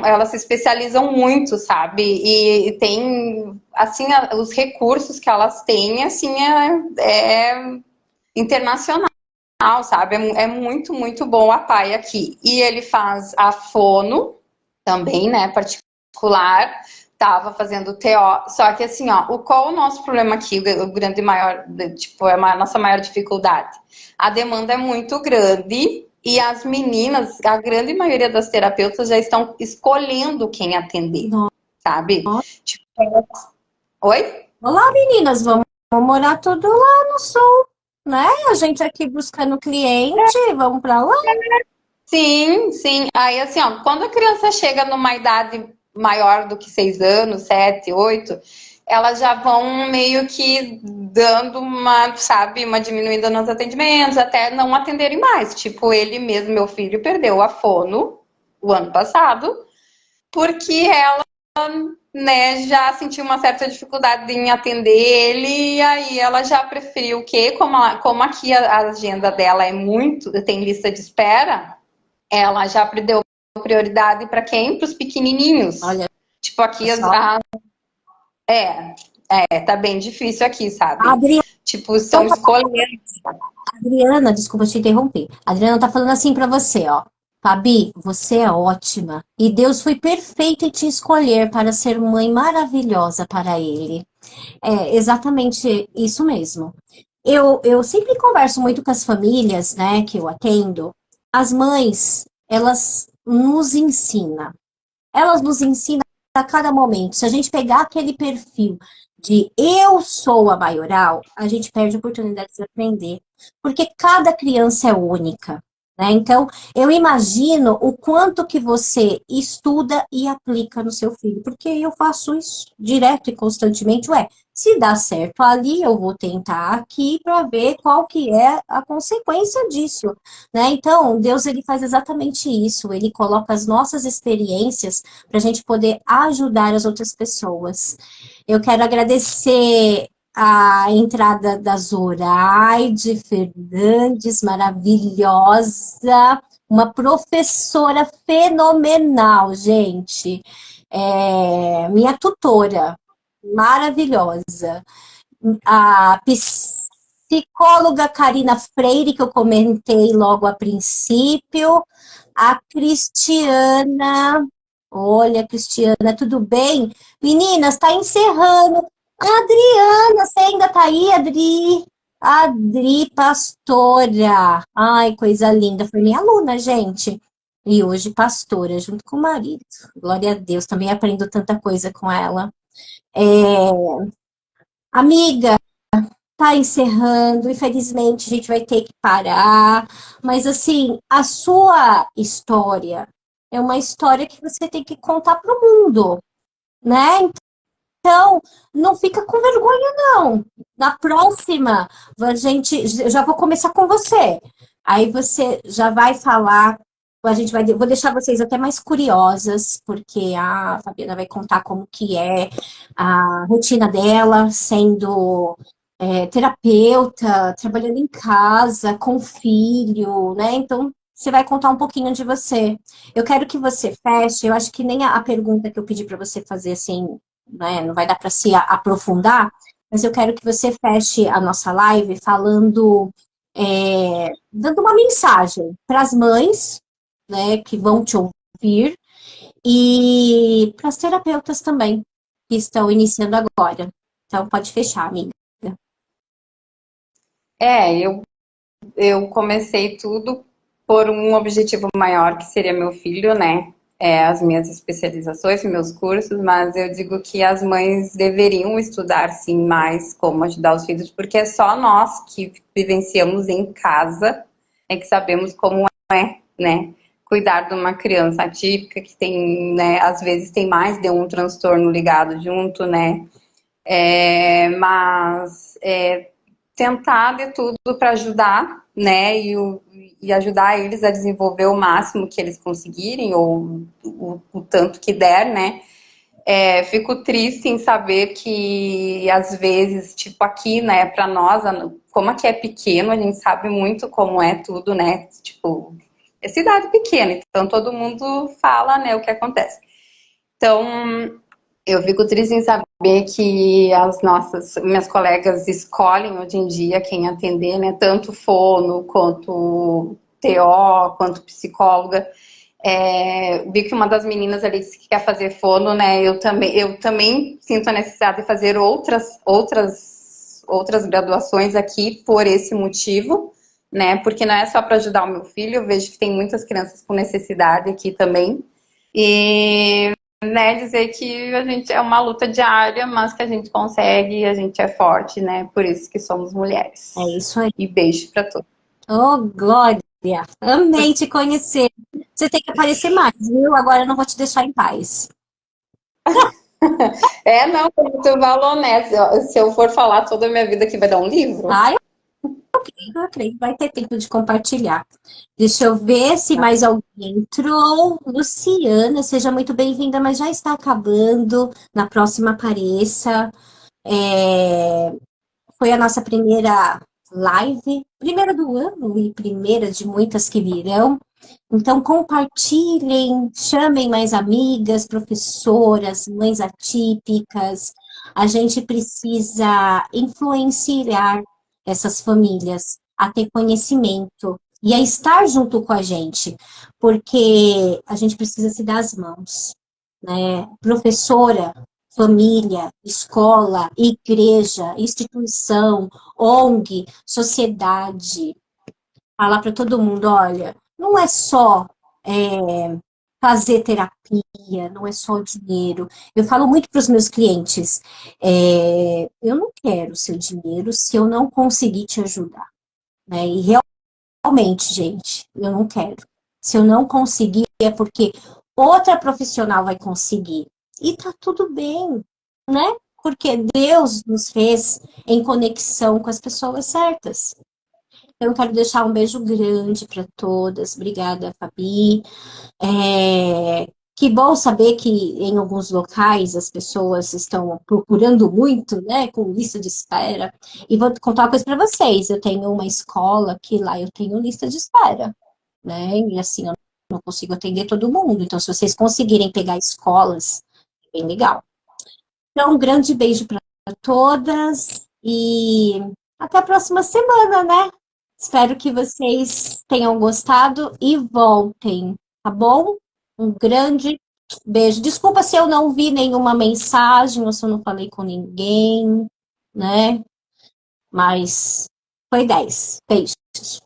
elas se especializam muito, sabe? E tem, assim, os recursos que elas têm, assim, internacional, sabe? É muito, muito bom a PAI aqui. E ele faz a fono também, né? Particular. Tava fazendo TO. Só que assim, ó, qual o nosso problema aqui? O grande maior, tipo, a nossa maior dificuldade. A demanda é muito grande e as meninas, a grande maioria das terapeutas já estão escolhendo quem atender, sabe? Tipo, oi? Olá, meninas, vamos morar tudo lá no sul, né? A gente aqui buscando cliente, vamos para lá. Sim, sim. Aí, assim, ó, quando a criança chega numa idade maior do que 6 anos, 7, 8, elas já vão meio que dando uma, sabe, uma diminuída nos atendimentos, até não atenderem mais. Tipo, ele mesmo, meu filho, perdeu a fono o ano passado, porque ela, né, já sentiu uma certa dificuldade em atender ele, e aí ela já preferiu o quê? Como aqui a agenda dela é muito, tem lista de espera, ela já deu prioridade para quem? Para os pequenininhos. Olha Tipo, aqui só. tá bem difícil aqui, sabe? A Adriana, Tipo, estão escolhendo. desculpa te interromper. A Adriana tá falando assim pra você, ó. Fabi, você é ótima. E Deus foi perfeito em te escolher para ser mãe maravilhosa para ele. É exatamente isso mesmo. Eu sempre converso muito com as famílias, né, que eu atendo. As mães, elas nos ensinam a cada momento. Se a gente pegar aquele perfil de eu sou a maioral, a gente perde a oportunidade de aprender, porque cada criança é única. Né? Então, eu imagino o quanto que você estuda e aplica no seu filho, porque eu faço isso direto e constantemente. Ué, se dá certo ali, eu vou tentar aqui para ver qual que é a consequência disso. Né? Então, Deus ele faz exatamente isso, ele coloca as nossas experiências para a gente poder ajudar as outras pessoas. Eu quero agradecer a entrada da Zoraide Fernandes, maravilhosa, uma professora fenomenal, gente. Minha tutora, maravilhosa. A psicóloga Karina Freire, que eu comentei logo a princípio. A Cristiana. Olha, Cristiana, tudo bem? Meninas, está encerrando. Adriana, você ainda tá aí, Adri? Adri Pastora. Ai, coisa linda. Foi minha aluna, gente. E hoje pastora, junto com o marido. Glória a Deus, também aprendo tanta coisa com ela. Amiga, tá encerrando. Infelizmente, a gente vai ter que parar. Mas, assim, a sua história é uma história que você tem que contar para o mundo, né? Então, não fica com vergonha, não. Na próxima, eu já vou começar com você. Aí você já vai falar, vou deixar vocês até mais curiosas, porque a Fabiana vai contar como que é a rotina dela, sendo terapeuta, trabalhando em casa, com filho, né? Então, você vai contar um pouquinho de você. Eu quero que você feche, eu acho que nem a pergunta que eu pedi para você fazer, assim, né, não vai dar para se aprofundar, mas eu quero que você feche a nossa live falando, dando uma mensagem para as mães, né, que vão te ouvir, e para as terapeutas também, que estão iniciando agora. Então, pode fechar, amiga. Eu comecei tudo por um objetivo maior, que seria meu filho, né? As minhas especializações, meus cursos, mas eu digo que as mães deveriam estudar, sim, mais como ajudar os filhos, porque é só nós que vivenciamos em casa é que sabemos como é, né? Cuidar de uma criança atípica que tem, né? Às vezes tem mais de um transtorno ligado junto, né? Mas tentar de tudo para ajudar, né, e ajudar eles a desenvolver o máximo que eles conseguirem, ou o tanto que der, né. Fico triste em saber que, às vezes, tipo aqui, né, para nós, como aqui é pequeno, a gente sabe muito como é tudo, né, tipo, é cidade pequena, então todo mundo fala, né, o que acontece. Então, eu fico triste em saber que minhas colegas escolhem hoje em dia quem atender, né? Tanto fono, quanto TO, quanto psicóloga. Vi que uma das meninas ali disse que quer fazer fono, né? Eu também sinto a necessidade de fazer outras graduações aqui por esse motivo, né? Porque não é só para ajudar o meu filho, eu vejo que tem muitas crianças com necessidade aqui também. E né, dizer que a gente é uma luta diária, mas que a gente consegue, a gente é forte, né? Por isso que somos mulheres. É isso aí. E beijo pra todos. Oh, Glória! Amei te conhecer. Você tem que aparecer mais, viu? Agora eu não vou te deixar em paz. Não, tu falou, né? Se eu for falar toda a minha vida aqui, vai dar um livro? Ai, eu creio que vai ter tempo de compartilhar. Deixa eu ver se mais alguém entrou. Luciana, seja muito bem-vinda, mas já está acabando. Na próxima apareça. Foi a nossa primeira live, primeira do ano e primeira de muitas que virão. Então, compartilhem, chamem mais amigas, professoras, mães atípicas. A gente precisa influenciar essas famílias a ter conhecimento e a estar junto com a gente, porque a gente precisa se dar as mãos, né? Professora, família, escola, igreja, instituição, ONG, sociedade, falar para todo mundo, olha, não é só fazer terapia, não é só o dinheiro. Eu falo muito para os meus clientes, eu não quero seu dinheiro se eu não conseguir te ajudar, né? E realmente, gente, eu não quero. Se eu não conseguir, é porque outra profissional vai conseguir. E tá tudo bem, né? Porque Deus nos fez em conexão com as pessoas certas. Eu quero deixar um beijo grande para todas. Obrigada, Fabi. Que bom saber que em alguns locais as pessoas estão procurando muito, né, com lista de espera. E vou contar uma coisa para vocês. Eu tenho uma escola que lá eu tenho lista de espera, né? E assim, eu não consigo atender todo mundo. Então, se vocês conseguirem pegar escolas, é bem legal. Então, um grande beijo para todas e até a próxima semana, né? Espero que vocês tenham gostado e voltem, tá bom? Um grande beijo. Desculpa se eu não vi nenhuma mensagem ou se eu não falei com ninguém, né? Mas foi 10. Beijos.